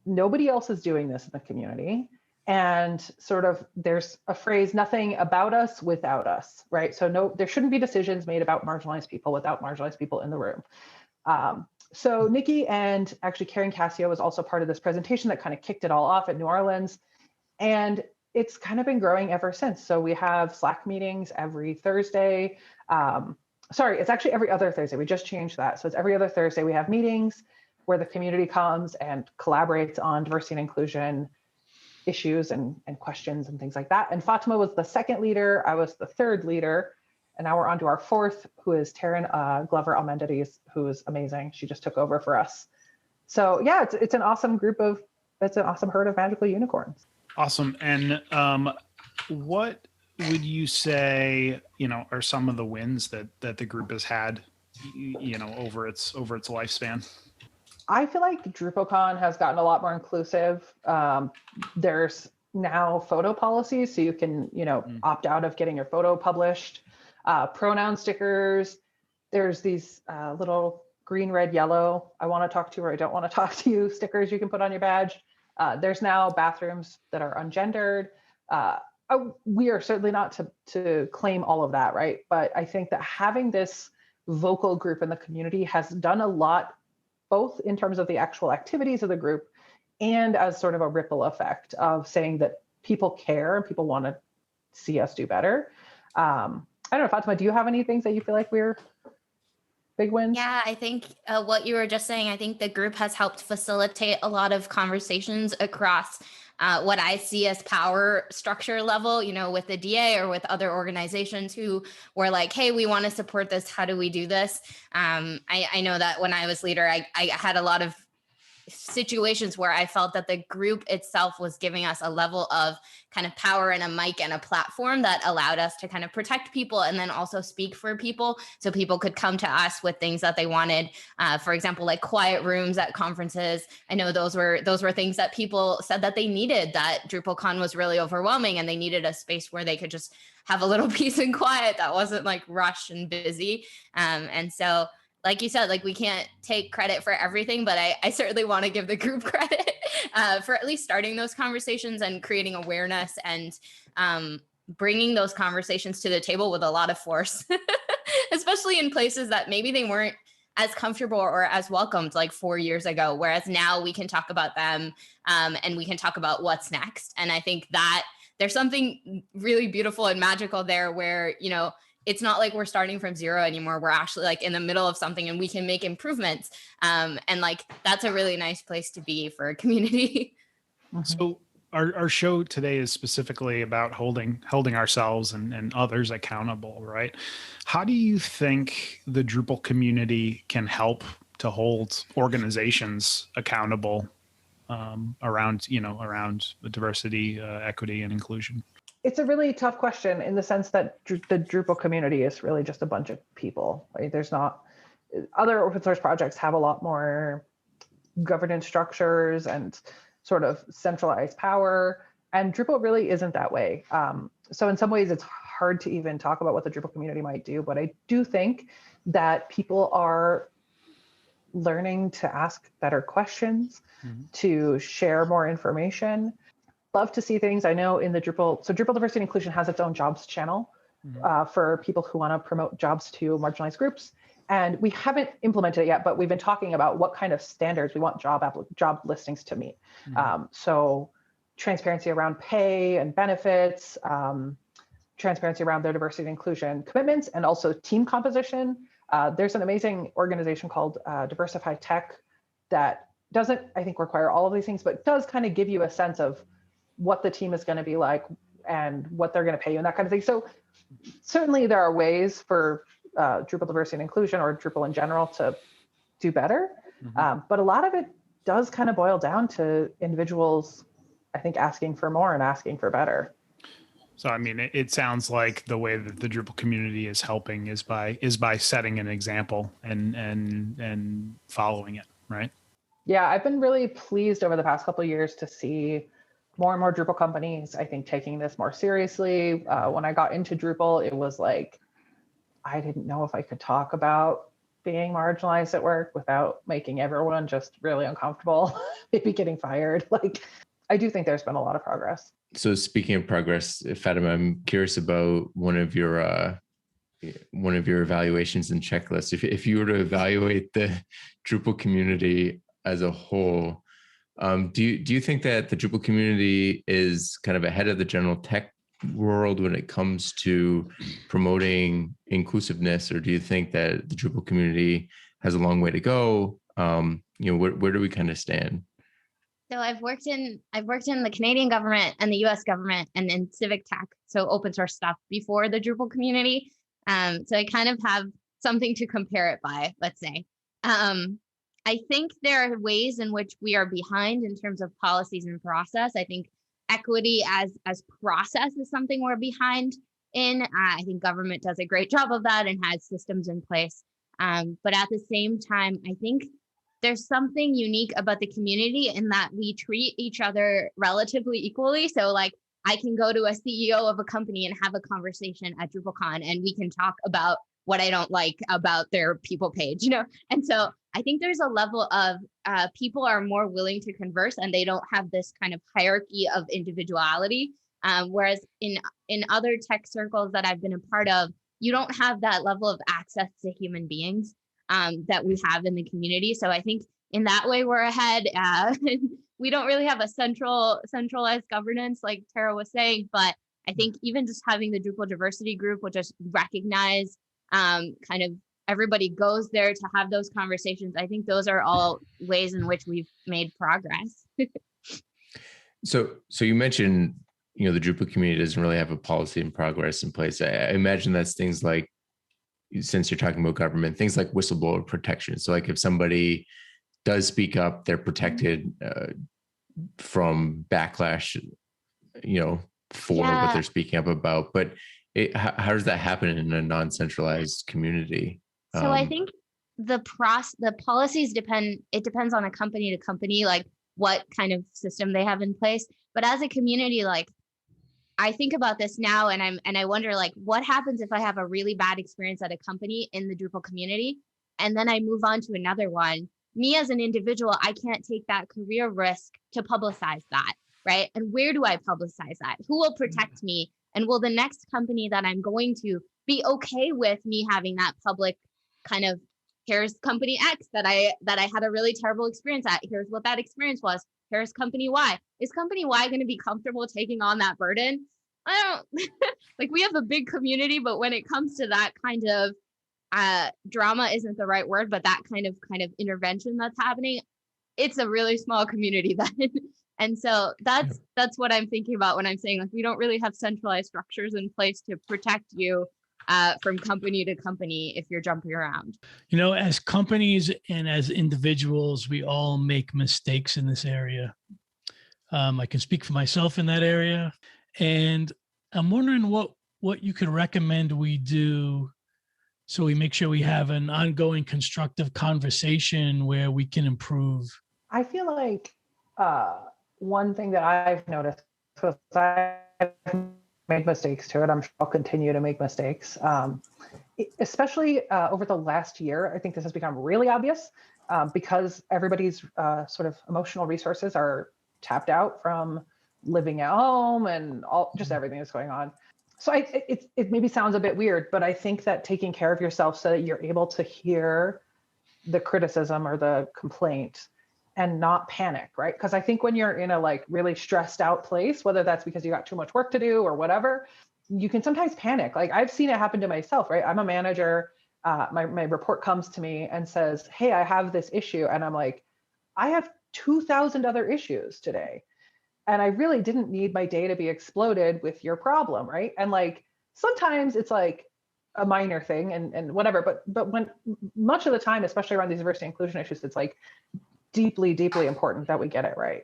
nobody else is doing this in the community. And sort of there's a phrase, nothing about us without us, right? So no, there shouldn't be decisions made about marginalized people without marginalized people in the room. So Nikki and actually Karen Cassio was also part of this presentation that kind of kicked it all off at New Orleans. And it's kind of been growing ever since. So we have Slack meetings every Thursday. Sorry, it's actually every other Thursday. We just changed that. So it's every other Thursday we have meetings where the community comes and collaborates on diversity and inclusion issues and questions and things like that. And Fatima was the second leader. I was the third leader. And now we're on to our fourth, who is Taryn Glover Almendides, who is amazing. She just took over for us. So yeah, it's an awesome it's an awesome herd of magical unicorns. Awesome. And what would you say, are some of the wins that the group has had, over its lifespan? I feel like DrupalCon has gotten a lot more inclusive. There's now photo policies, so you can, opt out of getting your photo published. Pronoun stickers. There's these little green, red, yellow, I want to talk to you or I don't want to talk to you stickers you can put on your badge. There's now bathrooms that are ungendered. We are certainly not to claim all of that, right? But I think that having this vocal group in the community has done a lot, both in terms of the actual activities of the group and as sort of a ripple effect of saying that people care and people want to see us do better. I don't know, Fatima, do you have any things that you feel like we're big wins? Yeah, I think what you were just saying, I think the group has helped facilitate a lot of conversations across what I see as power structure level, with the DA or with other organizations who were like, hey, we want to support this. How do we do this? I know that when I was leader, I had a lot of situations where I felt that the group itself was giving us a level of kind of power and a mic and a platform that allowed us to kind of protect people and then also speak for people so people could come to us with things that they wanted. For example, like quiet rooms at conferences. I know those were things that people said that they needed, that DrupalCon was really overwhelming and they needed a space where they could just have a little peace and quiet that wasn't like rush and busy. And so like you said, like we can't take credit for everything, but I certainly want to give the group credit for at least starting those conversations and creating awareness and bringing those conversations to the table with a lot of force, especially in places that maybe they weren't as comfortable or as welcomed like 4 years ago. Whereas now we can talk about them and we can talk about what's next. And I think that there's something really beautiful and magical there where, it's not like we're starting from zero anymore. We're actually like in the middle of something and we can make improvements. And like, that's a really nice place to be for a community. So our show today is specifically about holding ourselves and others accountable, right? How do you think the Drupal community can help to hold organizations accountable around the diversity, equity, and inclusion? It's a really tough question in the sense that the Drupal community is really just a bunch of people, right? There's not, other open source projects have a lot more governance structures and sort of centralized power, and Drupal really isn't that way. So in some ways it's hard to even talk about what the Drupal community might do, but I do think that people are learning to ask better questions, to share more information. Love to see things. I know in the Drupal Diversity and Inclusion has its own jobs channel for people who want to promote jobs to marginalized groups. And we haven't implemented it yet, but we've been talking about what kind of standards we want job listings to meet. So transparency around pay and benefits, transparency around their diversity and inclusion commitments, and also team composition. There's an amazing organization called Diversify Tech that doesn't, I think, require all of these things, but does kind of give you a sense of what the team is going to be like and what they're going to pay you and that kind of thing. So certainly there are ways for Drupal diversity and inclusion or Drupal in general to do better. But a lot of it does kind of boil down to individuals, I think, asking for more and asking for better. So, I mean, it sounds like the way that the Drupal community is helping is by setting an example and following it, right? Yeah, I've been really pleased over the past couple of years to see more and more Drupal companies, I think, taking this more seriously. When I got into Drupal, it was like, I didn't know if I could talk about being marginalized at work without making everyone just really uncomfortable, maybe getting fired. Like, I do think there's been a lot of progress. So speaking of progress, Fatima, I'm curious about one of your evaluations and checklists. If you were to evaluate the Drupal community as a whole, do you think that the Drupal community is kind of ahead of the general tech world when it comes to promoting inclusiveness, or do you think that the Drupal community has a long way to go? Where do we kind of stand? So I've worked in the Canadian government and the US government and in civic tech, so open source stuff, before the Drupal community. So I kind of have something to compare it by, let's say. I think there are ways in which we are behind in terms of policies and process. I think equity as process is something we're behind in. I think government does a great job of that and has systems in place. But at the same time, I think there's something unique about the community in that we treat each other relatively equally. So like, I can go to a CEO of a company and have a conversation at DrupalCon, and we can talk about what I don't like about their people page, And so I think there's a level of people are more willing to converse, and they don't have this kind of hierarchy of individuality. Whereas in other tech circles that I've been a part of, you don't have that level of access to human beings that we have in the community. So I think in that way, we're ahead. We don't really have a centralized governance like Tara was saying, but I think even just having the Drupal diversity group will just recognize kind of everybody goes there to have those conversations. I think those are all ways in which we've made progress. So you mentioned, the Drupal community doesn't really have a policy and progress in place. I imagine that's things like, since you're talking about government, things like whistleblower protection. So like if somebody does speak up, they're protected from backlash, for what they're speaking up about. But how does that happen in a non-centralized community? So I think the policies depends on a company to company, like what kind of system they have in place. But as a community, like I think about this now, and I wonder, like, what happens if I have a really bad experience at a company in the Drupal community, and then I move on to another one? Me as an individual, I can't take that career risk to publicize that, right? And where do I publicize that? Who will protect me? And will the next company that I'm going to be okay with me having that public kind of, here's company X that I had a really terrible experience at. Here's what that experience was. Here's company Y. Is company Y going to be comfortable taking on that burden? I don't like, we have a big community, but when it comes to that kind of drama isn't the right word, but that kind of intervention that's happening, it's a really small community then. And so that's what I'm thinking about when I'm saying, like, we don't really have centralized structures in place to protect you from company to company if you're jumping around. As companies and as individuals, we all make mistakes in this area. I can speak for myself in that area. And I'm wondering what you could recommend we do so we make sure we have an ongoing constructive conversation where we can improve. I feel like one thing that I've noticed, because I've made mistakes too, and I'm sure I'll continue to make mistakes, especially over the last year. I think this has become really obvious because everybody's sort of emotional resources are tapped out from living at home and just everything that's going on. So it maybe sounds a bit weird, but I think that taking care of yourself so that you're able to hear the criticism or the complaint and not panic, right? Because I think when you're in a like really stressed out place, whether that's because you got too much work to do or whatever, you can sometimes panic. Like I've seen it happen to myself, right? I'm a manager. My report comes to me and says, hey, I have this issue. And I'm like, I have 2,000 other issues today. And I really didn't need my day to be exploded with your problem, right? And like, sometimes it's like a minor thing and whatever, but when much of the time, especially around these diversity and inclusion issues, it's like deeply, deeply important that we get it right.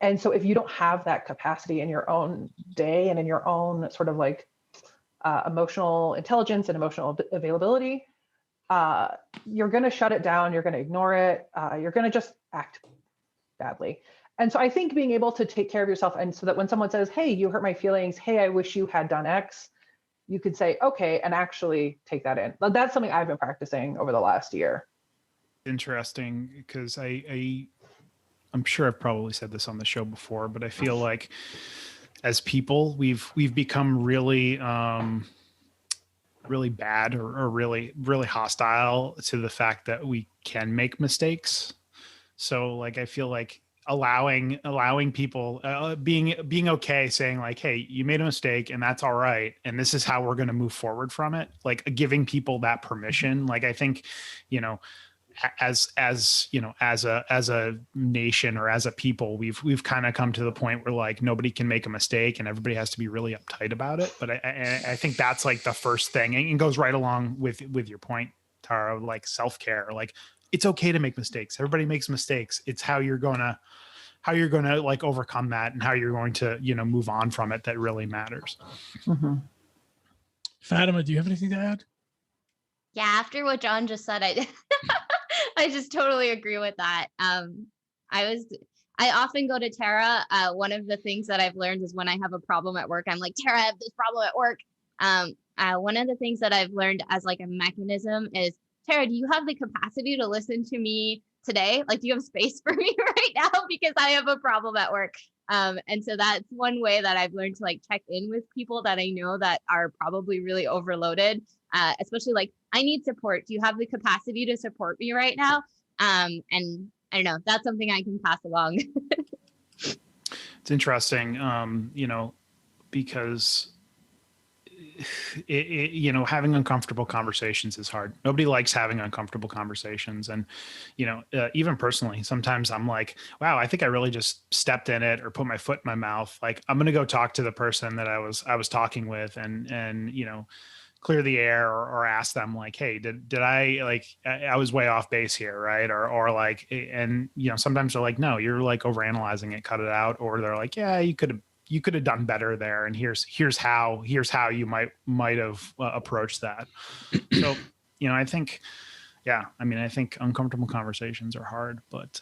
And so if you don't have that capacity in your own day and in your own sort of like emotional intelligence and emotional availability, you're going to shut it down. You're going to ignore it. You're going to just act badly. And so I think being able to take care of yourself, and so that when someone says, hey, you hurt my feelings, hey, I wish you had done X, you could say, okay, and actually take that in. But that's something I've been practicing over the last year. Interesting, because I'm sure I've probably said this on the show before, but I feel like as people, we've become really really bad or really hostile to the fact that we can make mistakes. So like I feel like allowing people being okay saying like, hey, you made a mistake and that's all right, and this is how we're going to move forward from it, like giving people that permission. Like I think, as a nation or as a people, we've kind of come to the point where like nobody can make a mistake and everybody has to be really uptight about it. But I think that's like the first thing, and it goes right along with your point, Tara, like self-care. Like it's okay to make mistakes. Everybody makes mistakes. It's how you're gonna like overcome that and how you're going to move on from it that really matters. Mm-hmm. Fatima, do you have anything to add? Yeah, after what John just said, I just totally agree with that. I often go to Tara. One of the things that I've learned is when I have a problem at work, I'm like, Tara, I have this problem at work. One of the things that I've learned as like a mechanism is, Tara, do you have the capacity to listen to me today? Like, do you have space for me right now? Because I have a problem at work. And so that's one way that I've learned to like check in with people that I know that are probably really overloaded, especially like, I need support. Do you have the capacity to support me right now? And I don't know, that's something I can pass along. It's interesting, because having uncomfortable conversations is hard. Nobody likes having uncomfortable conversations. And, even personally, sometimes I'm like, wow, I think I really just stepped in it or put my foot in my mouth. Like I'm going to go talk to the person that I was talking with and clear the air or ask them like, hey, did I like, I was way off base here. Right. Or like, and sometimes they're like, no, you're like overanalyzing it, cut it out. Or they're like, yeah, you could have done better there. And here's how you might have approached that. So, I think, I think uncomfortable conversations are hard, but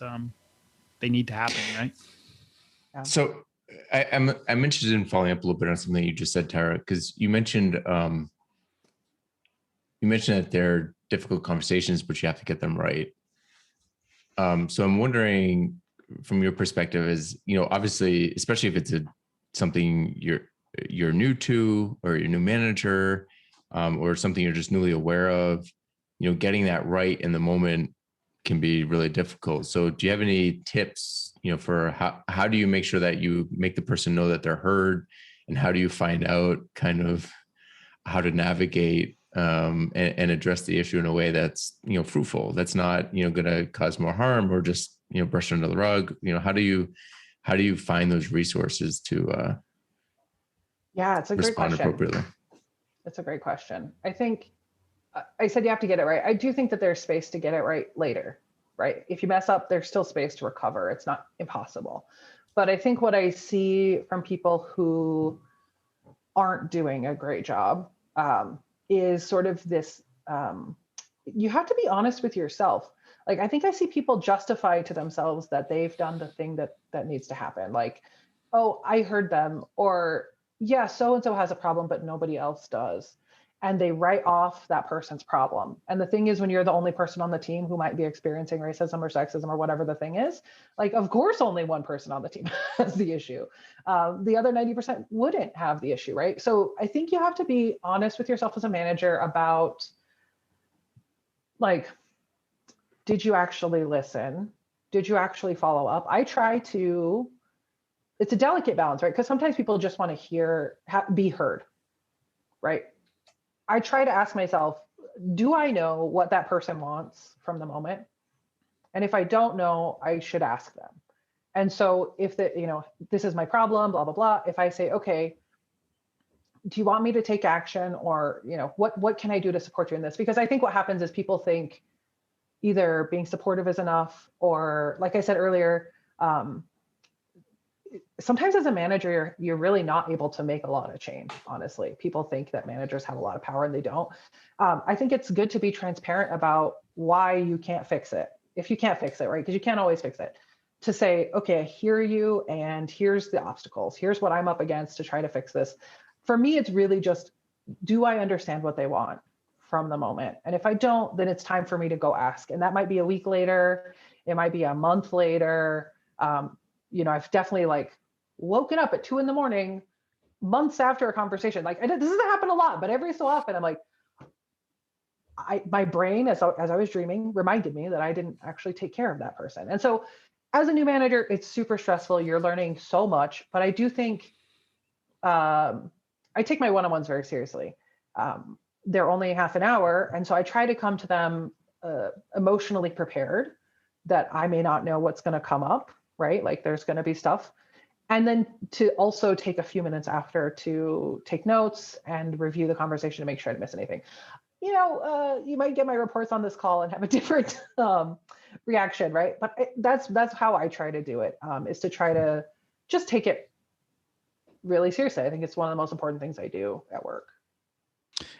they need to happen. Right. Yeah. So I'm interested in following up a little bit on something you just said, Tara, because you mentioned that they're difficult conversations, but you have to get them right. So I'm wondering, from your perspective, is obviously, especially if it's something you're new to, or your new manager, or something you're just newly aware of, getting that right in the moment can be really difficult. So do you have any tips, for how do you make sure that you make the person know that they're heard, and how do you find out kind of how to navigate and address the issue in a way that's fruitful, that's not going to cause more harm or just brush under the rug? How do you find those resources to it's a great respond question. appropriately? That's a great question. I think I said you have to get it right. I do think that there's space to get it right later, right? If you mess up, there's still space to recover. It's not impossible. But I think what I see from people who aren't doing a great job is sort of this, you have to be honest with yourself. Like, I think I see people justify to themselves that they've done the thing that needs to happen. Like, oh, I heard them, or yeah, so-and-so has a problem, but nobody else does. And they write off that person's problem. And the thing is, when you're the only person on the team who might be experiencing racism or sexism or whatever the thing is, like, of course, only one person on the team has the issue. The other 90% wouldn't have the issue, right? So I think you have to be honest with yourself as a manager about, like, did you actually listen? Did you actually follow up? I try to, it's a delicate balance, right? Because sometimes people just want to be heard, right? I try to ask myself, do I know what that person wants from the moment? And if I don't know, I should ask them. And so if this is my problem, blah, blah, blah. If I say, okay, do you want me to take action, or, what can I do to support you in this? Because I think what happens is people think either being supportive is enough, or like I said earlier, sometimes as a manager, you're really not able to make a lot of change. Honestly, people think that managers have a lot of power and they don't. I think it's good to be transparent about why you can't fix it. If you can't fix it, right? Because you can't always fix it. to say, okay, I hear you, and here's the obstacles. Here's what I'm up against to try to fix this. For me, it's really just, do I understand what they want from the moment? And if I don't, then it's time for me to go ask. And that might be a week later. It might be a month later. I've definitely like woken up at 2 a.m, months after a conversation. Like, this doesn't happen a lot, but every so often I'm like, my brain, as I was dreaming, reminded me that I didn't actually take care of that person. And so as a new manager, it's super stressful. You're learning so much, but I do think I take my one-on-ones very seriously. They're only half an hour. And so I try to come to them emotionally prepared that I may not know what's going to come up, right? Like there's going to be stuff. And then to also take a few minutes after to take notes and review the conversation to make sure I didn't miss anything. You might get my reports on this call and have a different reaction, right? But that's how I try to do it, is to try to just take it really seriously. I think it's one of the most important things I do at work.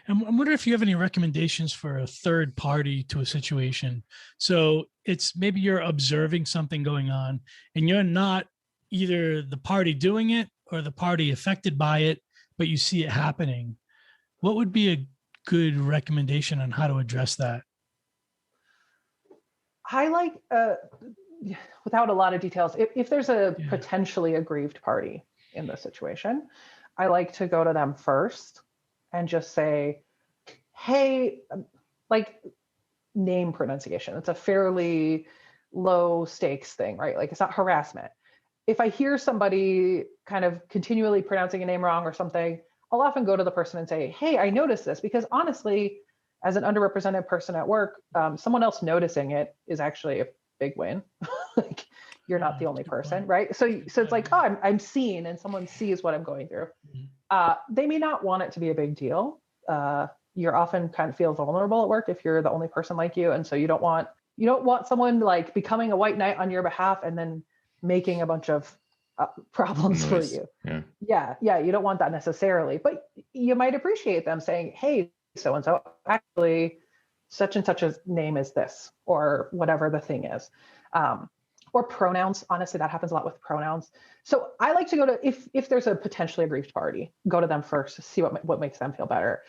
And I wonder if you have any recommendations for a third party to a situation. So it's maybe you're observing something going on and you're not either the party doing it or the party affected by it, but you see it happening. What would be a good recommendation on how to address that? I like, without a lot of details, if there's a potentially aggrieved party in the situation, I like to go to them first and just say, hey, like name pronunciation. It's a fairly low stakes thing, right? Like it's not harassment. If I hear somebody kind of continually pronouncing a name wrong or something, I'll often go to the person and say, hey, I noticed this, because honestly, as an underrepresented person at work, someone else noticing it is actually a big win. Like you're not the only person, right? So it's like, oh, I'm seen, and someone sees what I'm going through. They may not want it to be a big deal. You're often kind of feel vulnerable at work if you're the only person like you. And so you don't want someone like becoming a white knight on your behalf and then making a bunch of problems for you. Yeah. You don't want that necessarily, but you might appreciate them saying, hey, so-and-so, actually such and such a name is this, or whatever the thing is. Or pronouns. Honestly, that happens a lot with pronouns. So I like to go to, if there's a potentially aggrieved party, go to them first to see what makes them feel better.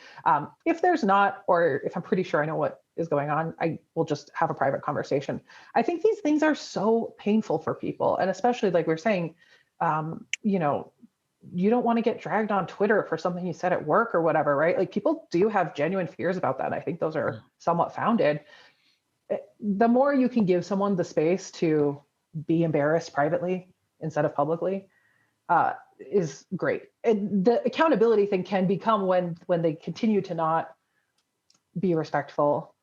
If there's not, or if I'm pretty sure I know what is going on, I will just have a private conversation. I think these things are so painful for people. And especially like we're saying, you don't want to get dragged on Twitter for something you said at work or whatever, right? Like people do have genuine fears about that. And I think those are somewhat founded. The more you can give someone the space to be embarrassed privately instead of publicly is great. And the accountability thing can become when they continue to not be respectful.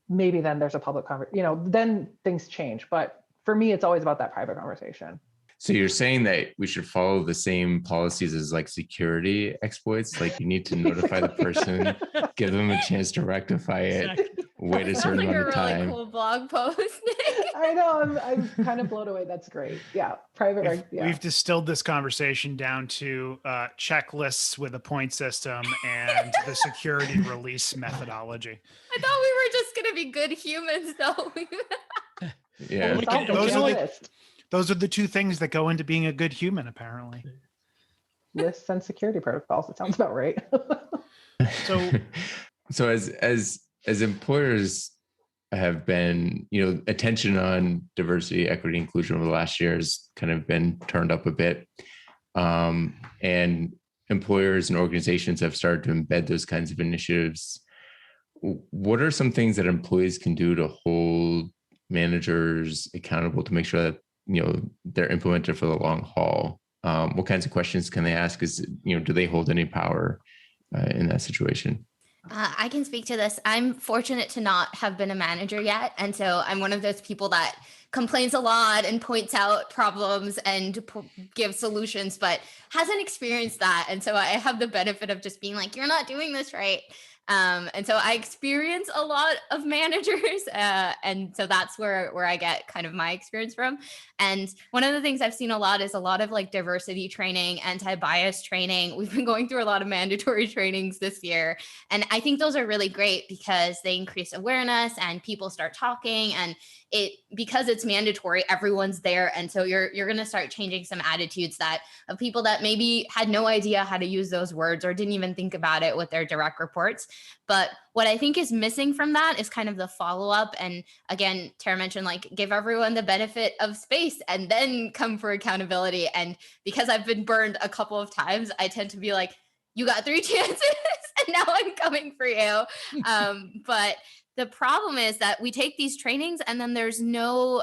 Maybe then there's a public conversation, then things change. But for me, it's always about that private conversation. So you're saying that we should follow the same policies as like security exploits? Like you need to notify the person, give them a chance to rectify it, wait a certain amount of time. That's like a really cool blog post. I know, I'm kind of blown away. That's great. Yeah, private. We've distilled this conversation down to checklists with a point system and the security release methodology. I thought we were just going to be good humans, though. Yeah. Those are the two things that go into being a good human, apparently. Lists and security protocols. It sounds about right. So as employers have been, attention on diversity, equity, inclusion over the last year has kind of been turned up a bit. And employers and organizations have started to embed those kinds of initiatives. What are some things that employees can do to hold managers accountable to make sure that they're implemented for the long haul? What kinds of questions can they ask? Do they hold any power in that situation? I can speak to this. I'm fortunate to not have been a manager yet. And so I'm one of those people that complains a lot and points out problems and gives solutions, but hasn't experienced that. And so I have the benefit of just being like, you're not doing this right. And so I experience a lot of managers. And so that's where I get kind of my experience from. And one of the things I've seen a lot is a lot of like diversity training, anti-bias training. We've been going through a lot of mandatory trainings this year. And I think those are really great because they increase awareness and people start talking. And because it's mandatory, everyone's there. And so you're going to start changing some attitudes of people that maybe had no idea how to use those words or didn't even think about it with their direct reports. But what I think is missing from that is kind of the follow-up. And again, Tara mentioned, like, give everyone the benefit of space and then come for accountability. And because I've been burned a couple of times, I tend to be like, you got 3 chances and now I'm coming for you. But the problem is that we take these trainings and then there's no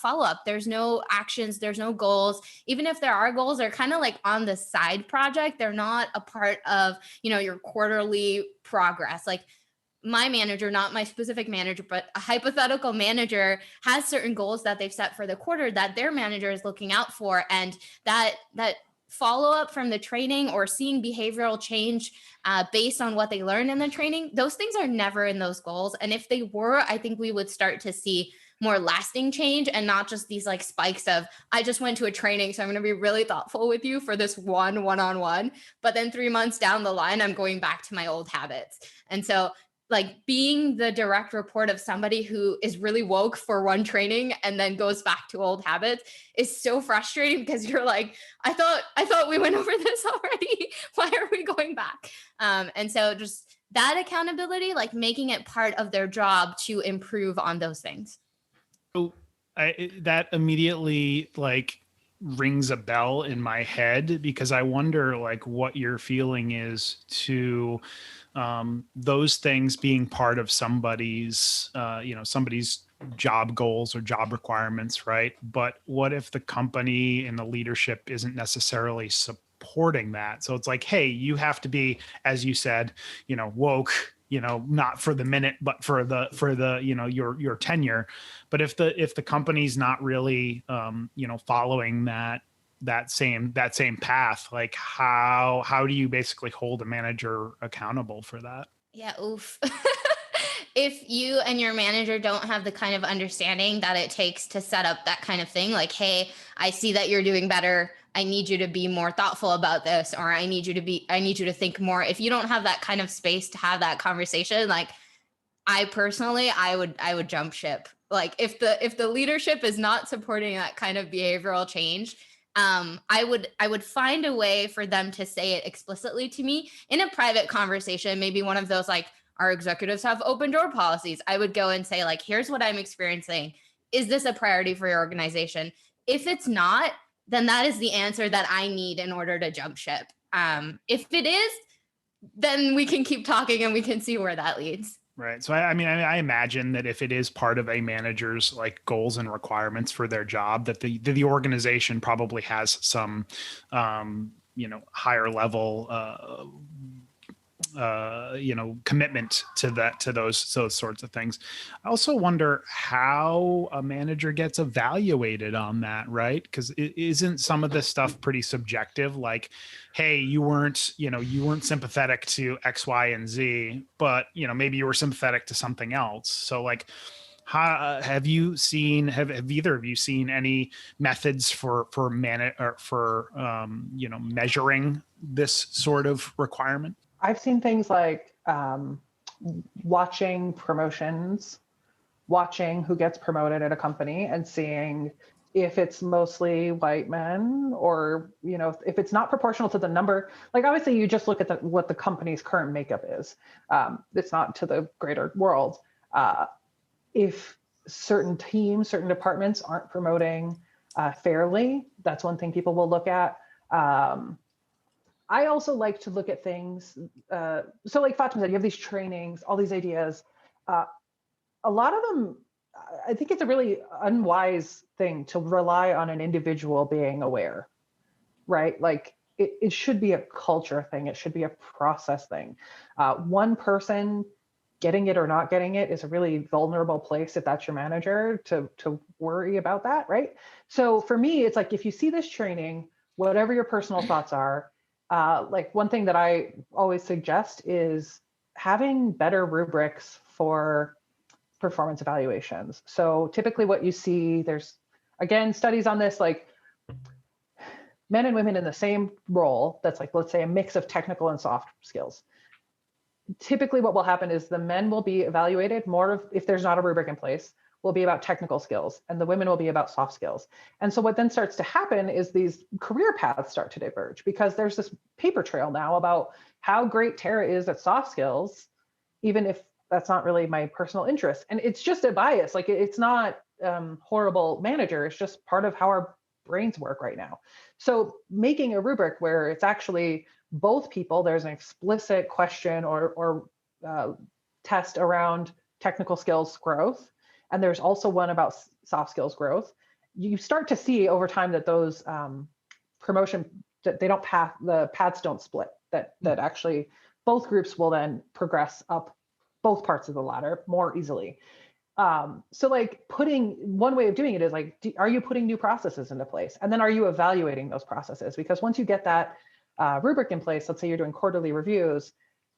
follow-up. There's no actions. There's no goals. Even if there are goals, they're kind of like on the side project. They're not a part of, your quarterly progress. Like, my manager, not my specific manager, but a hypothetical manager has certain goals that they've set for the quarter that their manager is looking out for. And that follow-up from the training or seeing behavioral change based on what they learned in the training, those things are never in those goals. And if they were, I think we would start to see more lasting change and not just these like spikes of, I just went to a training, so I'm going to be really thoughtful with you for this one-on-one. But then 3 months down the line, I'm going back to my old habits. And so like being the direct report of somebody who is really woke for one training and then goes back to old habits is so frustrating, because you're like, I thought we went over this already. Why are we going back? And so just that accountability, like making it part of their job to improve on those things. So that immediately like rings a bell in my head, because I wonder like what your feeling is to those things being part of somebody's, somebody's job goals or job requirements, right? But what if the company and the leadership isn't necessarily supporting that? So it's like, hey, you have to be, as you said, woke, not for the minute, but for the your tenure. But if the company's not really following that same path, like how do you basically hold a manager accountable for that? Yeah, oof. If you and your manager don't have the kind of understanding that it takes to set up that kind of thing, like, hey, I see that you're doing better, I need you to be more thoughtful about this, or I need you to think more. If you don't have that kind of space to have that conversation, like, I personally, I would jump ship. Like, if the leadership is not supporting that kind of behavioral change, I would find a way for them to say it explicitly to me in a private conversation. Maybe one of those, like, our executives have open door policies. I would go and say, like, here's what I'm experiencing. Is this a priority for your organization? If it's not, then that is the answer that I need in order to jump ship. If it is, then we can keep talking and we can see where that leads. Right. So I imagine that if it is part of a manager's like goals and requirements for their job, that the organization probably has some higher level commitment to those sorts of things. I also wonder how a manager gets evaluated on that, right? Because isn't some of this stuff pretty subjective? Like, hey, you weren't sympathetic to X, Y, and Z, but maybe you were sympathetic to something else. So like, have either of you seen any methods for measuring this sort of requirement? I've seen things like watching promotions, watching who gets promoted at a company and seeing if it's mostly white men, or, if it's not proportional to the number. Like, obviously you just look at what the company's current makeup is. It's not to the greater world. If certain teams, certain departments aren't promoting fairly, that's one thing people will look at. I also like to look at things. So like Fatima said, you have these trainings, all these ideas. A lot of them, I think it's a really unwise thing to rely on an individual being aware, right? Like it should be a culture thing. It should be a process thing. One person getting it or not getting it is a really vulnerable place if that's your manager to worry about that, right? So for me, it's like, if you see this training, whatever your personal thoughts are, like one thing that I always suggest is having better rubrics for performance evaluations. So typically what you see, there's, again, studies on this, like men and women in the same role, that's like, let's say a mix of technical and soft skills. Typically what will happen is the men will be evaluated more if there's not a rubric in place, will be about technical skills and the women will be about soft skills. And so what then starts to happen is these career paths start to diverge, because there's this paper trail now about how great Tara is at soft skills, even if that's not really my personal interest. And it's just a bias. Like, it's not horrible manager. It's just part of how our brains work right now. So making a rubric where it's actually both people, there's an explicit question or test around technical skills growth, and there's also one about soft skills growth. You start to see over time that those promotion, that they don't path, the paths don't split, that actually both groups will then progress up both parts of the ladder more easily. So like, one way of doing it is like, are you putting new processes into place? And then are you evaluating those processes? Because once you get that rubric in place, let's say you're doing quarterly reviews,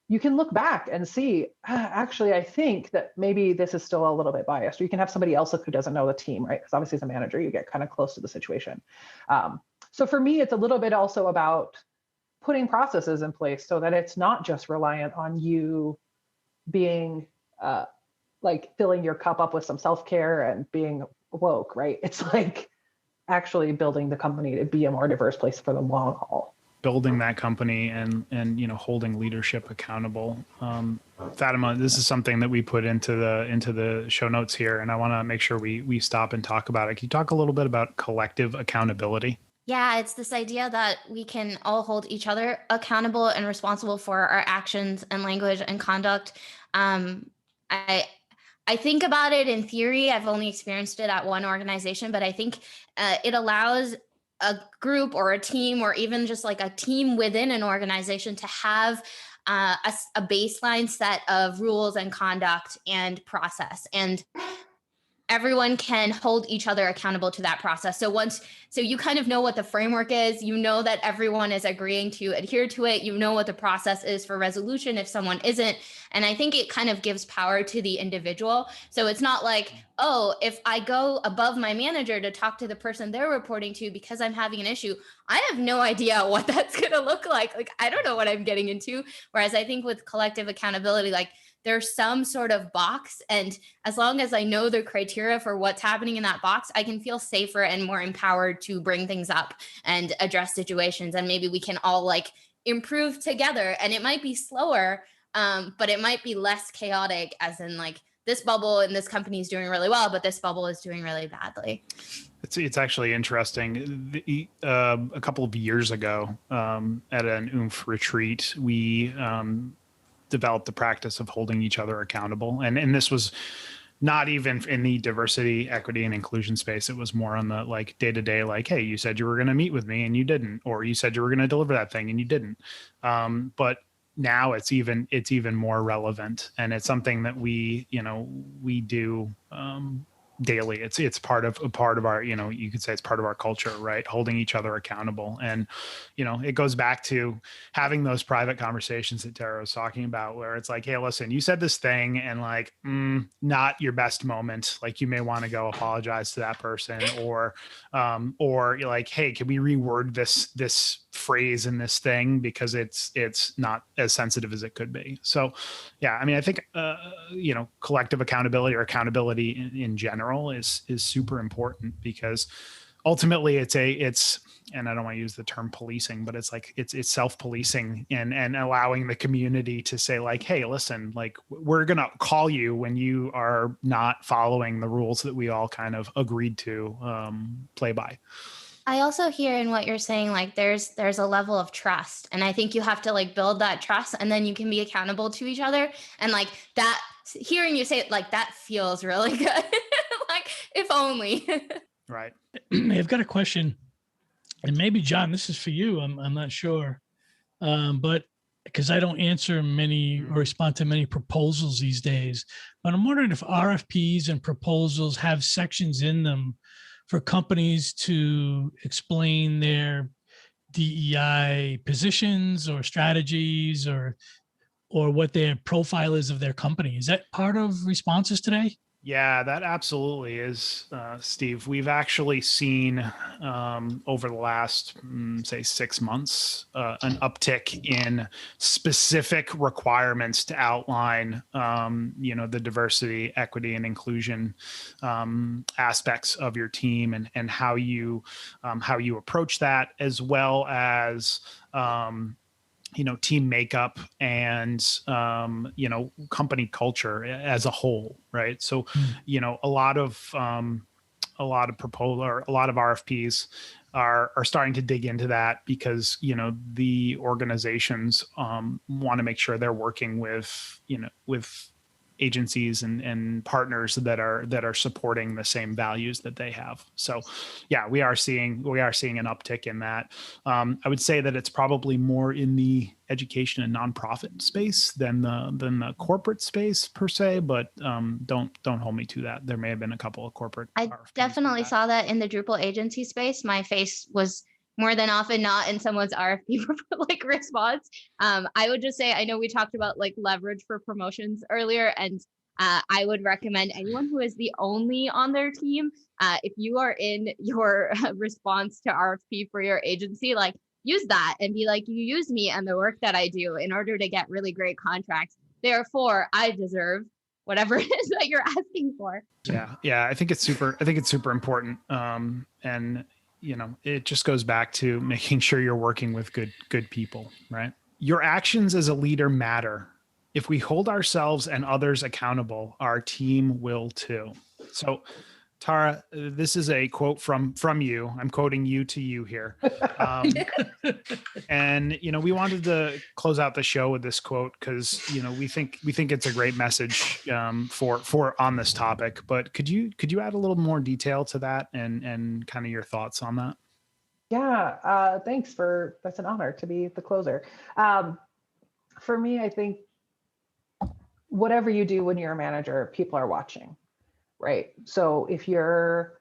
you can look back and see, actually, I think that maybe this is still a little bit biased. Or you can have somebody else who doesn't know the team, right? Because obviously as a manager, you get kind of close to the situation. So for me, it's a little bit also about putting processes in place so that it's not just reliant on you being like filling your cup up with some self-care and being woke, right? It's like actually building the company to be a more diverse place for the long haul. Building that company and holding leadership accountable. Fatima, this is something that we put into the show notes here, and I want to make sure we stop and talk about it. Can you talk a little bit about collective accountability? Yeah, it's this idea that we can all hold each other accountable and responsible for our actions and language and conduct. I think about it in theory. I've only experienced it at one organization, but I think it allows a group or a team, or even just like a team within an organization, to have a baseline set of rules and conduct and process, and everyone can hold each other accountable to that process. So you kind of know what the framework is, you know that everyone is agreeing to adhere to it, you know what the process is for resolution if someone isn't. And I think it kind of gives power to the individual. So it's not like, oh, if I go above my manager to talk to the person they're reporting to because I'm having an issue, I have no idea what that's going to look like. Like, I don't know what I'm getting into. Whereas I think with collective accountability, like, there's some sort of box. And as long as I know the criteria for what's happening in that box, I can feel safer and more empowered to bring things up and address situations. And maybe we can all like improve together. And it might be slower, but it might be less chaotic, as in like, this bubble in this company is doing really well, but this bubble is doing really badly. It's actually interesting. A couple of years ago at an OOMF retreat, we developed the practice of holding each other accountable. And this was not even in the diversity, equity, and inclusion space. It was more on the like day-to-day, like, hey, you said you were going to meet with me and you didn't, or you said you were going to deliver that thing and you didn't. But now it's even more relevant, and it's something that we do daily. It's part of our, you could say it's part of our culture, right? Holding each other accountable. And, it goes back to having those private conversations that Tara was talking about, where it's like, hey, listen, you said this thing and like, not your best moment. Like, you may want to go apologize to that person, or you're like, hey, can we reword this phrase in this thing because it's not as sensitive as it could be. So yeah, I mean, I think collective accountability, or accountability in general, is super important, because ultimately it's and I don't want to use the term policing, but it's like it's self-policing and allowing the community to say like, hey, listen, like, we're gonna call you when you are not following the rules that we all kind of agreed to play by. I also hear in what you're saying, like there's a level of trust, and I think you have to like build that trust, and then you can be accountable to each other. And like that, hearing you say it like that feels really good. Like, if only. Right. I've got a question, and maybe John, this is for you. I'm not sure, but because I don't answer many or respond to many proposals these days, but I'm wondering if RFPs and proposals have sections in them for companies to explain their DEI positions or strategies, or what their profile is of their company. Is that part of responses today? Yeah, that absolutely is, Steve. We've actually seen over the last, say, 6 months, an uptick in specific requirements to outline, the diversity, equity, and inclusion aspects of your team, and how you approach that, as well as team makeup and company culture as a whole, right? So a lot of proposal, or a lot of RFPs are starting to dig into that, because the organizations want to make sure they're working with agencies and partners that are supporting the same values that they have. So yeah, we are seeing an uptick in that. I would say that it's probably more in the education and nonprofit space than the corporate space per se, but don't hold me to that. There may have been a couple of corporate I RFPs definitely saw that in the Drupal agency space. My face was more than often not in someone's RFP response. I would just say, I know we talked about leverage for promotions earlier, and I would recommend anyone who is the only on their team, if you are in your response to RFP for your agency, use that and be like, you used me and the work that I do in order to get really great contracts. Therefore, I deserve whatever it is that you're asking for. Yeah. I think it's super important. And it just goes back to making sure you're working with good people, right? Your actions as a leader matter. If we hold ourselves and others accountable, our team will too. So, Tara, this is a quote from you. I'm quoting you to you here. And we wanted to close out the show with this quote because we think it's a great message for on this topic. But could you add a little more detail to that and kind of your thoughts on that? Yeah, thanks that's an honor to be the closer. For me, I think whatever you do when you're a manager, people are watching, right? So if you're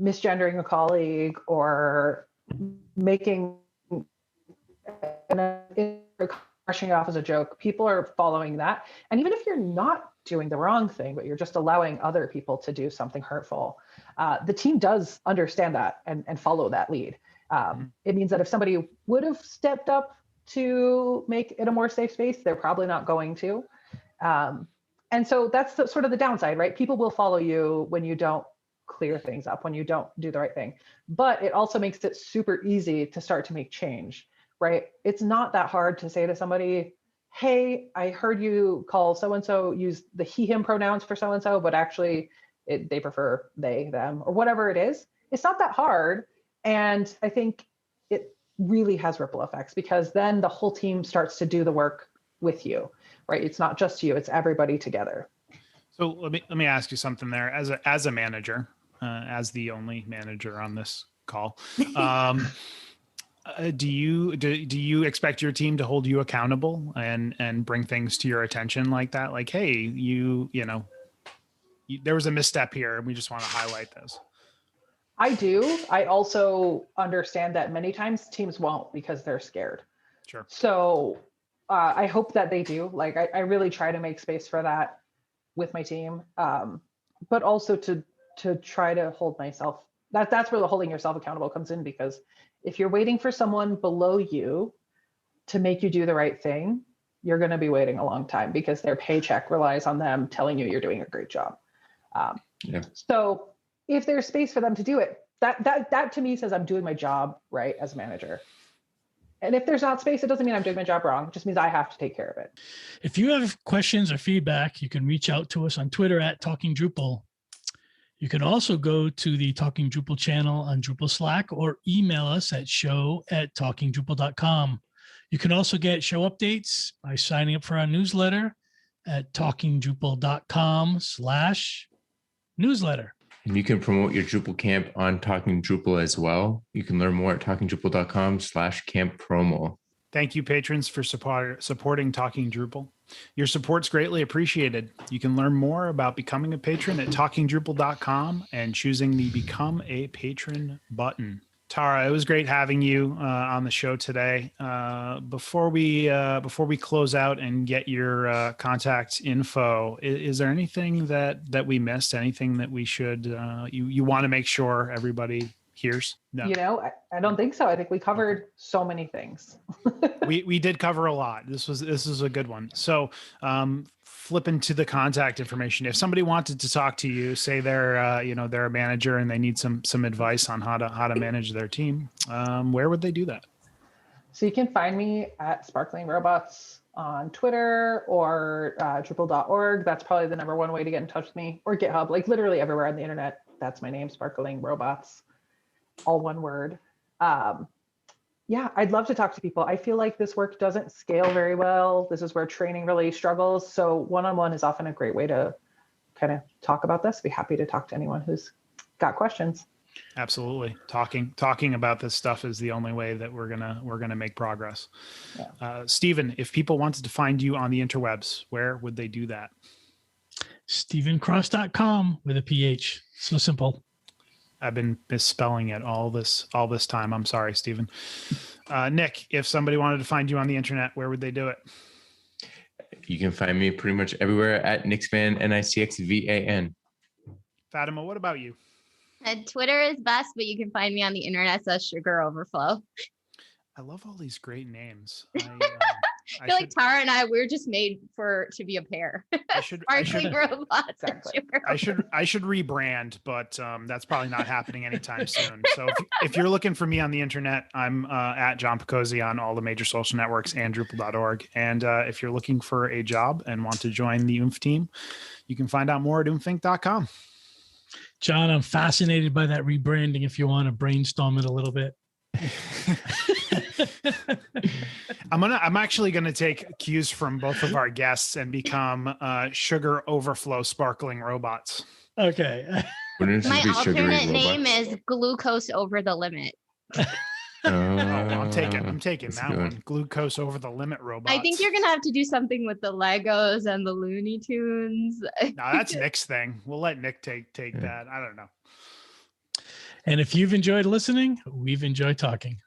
misgendering a colleague or making brushing it off as a joke, people are following that. And even if you're not doing the wrong thing, but you're just allowing other people to do something hurtful, the team does understand that and follow that lead. It means that if somebody would have stepped up to make it a more safe space, they're probably not going to. And so that's sort of the downside, right? People will follow you when you don't clear things up, when you don't do the right thing. But it also makes it super easy to start to make change, right? It's not that hard to say to somebody, hey, I heard you call so-and-so, use the he, him pronouns for so-and-so, but actually they prefer they, them, or whatever it is. It's not that hard. And I think it really has ripple effects, because then the whole team starts to do the work with you, right? It's not just you, it's everybody together. So let me ask you something there. As a manager, as the only manager on this call, do you expect your team to hold you accountable and bring things to your attention like that? Like, hey, there was a misstep here, and we just want to highlight this. I do. I also understand that many times teams won't, because they're scared. Sure. So I hope that they do. I really try to make space for that with my team, but also to try to hold myself. That's where the holding yourself accountable comes in, because if you're waiting for someone below you to make you do the right thing, you're going to be waiting a long time, because their paycheck relies on them telling you you're doing a great job. So if there's space for them to do it, that to me says I'm doing my job right as a manager. And if there's not space, it doesn't mean I'm doing my job wrong. It just means I have to take care of it. If you have questions or feedback, you can reach out to us on Twitter at Talking Drupal. You can also go to the Talking Drupal channel on Drupal Slack, or email us at show@talkingdrupal.com. You can also get show updates by signing up for our newsletter at talkingdrupal.com/newsletter. And you can promote your Drupal camp on Talking Drupal as well. You can learn more at talkingdrupal.com/camp promo. Thank you, patrons, for supporting Talking Drupal. Your support's greatly appreciated. You can learn more about becoming a patron at talkingdrupal.com and choosing the Become a Patron button. Tara, it was great having you on the show today. Before we close out and get your contact info, is there anything that we missed? Anything that we should you want to make sure everybody hears? No. You know, I don't think so. I think we covered so many things. we did cover a lot. This was a good one. So flipping to the contact information, if somebody wanted to talk to you, say they're they're a manager and they need some advice on how to manage their team, where would they do that? So you can find me at Sparkling Robots on Twitter or Drupal.org. That's probably the number one way to get in touch with me, or GitHub, like literally everywhere on the internet. That's my name, Sparkling Robots, all one word. Yeah, I'd love to talk to people. I feel like this work doesn't scale very well. This is where training really struggles. So one-on-one is often a great way to kind of talk about this. Be happy to talk to anyone who's got questions. Absolutely. Talking about this stuff is the only way that we're gonna make progress. Yeah. Stephen, if people wanted to find you on the interwebs, where would they do that? StephenCross.com with a PH. So simple. I've been misspelling it all this time. I'm sorry, Stephen. Nick, if somebody wanted to find you on the internet, where would they do it? You can find me pretty much everywhere at Nixvan, Nicxvan. Fatima, what about you? And Twitter is best, but you can find me on the internet as Sugar Overflow. I love all these great names. I feel like Tara and we're just made to be a pair. I should rebrand, but that's probably not happening anytime soon. So if you're looking for me on the internet, I'm at John Picozzi on all the major social networks and Drupal.org. And if you're looking for a job and want to join the Oomph team, you can find out more at oomphinc.com. John, I'm fascinated by that rebranding. If you want to brainstorm it a little bit. I'm actually gonna take cues from both of our guests and become Sugar Overflow Sparkling Robots. Okay. My alternate name is Glucose Over the Limit. I'm taking that one. Glucose Over the Limit Robots. I think you're gonna have to do something with the Legos and the Looney Tunes. No, that's Nick's thing. We'll let Nick take that. I don't know. And if you've enjoyed listening, we've enjoyed talking.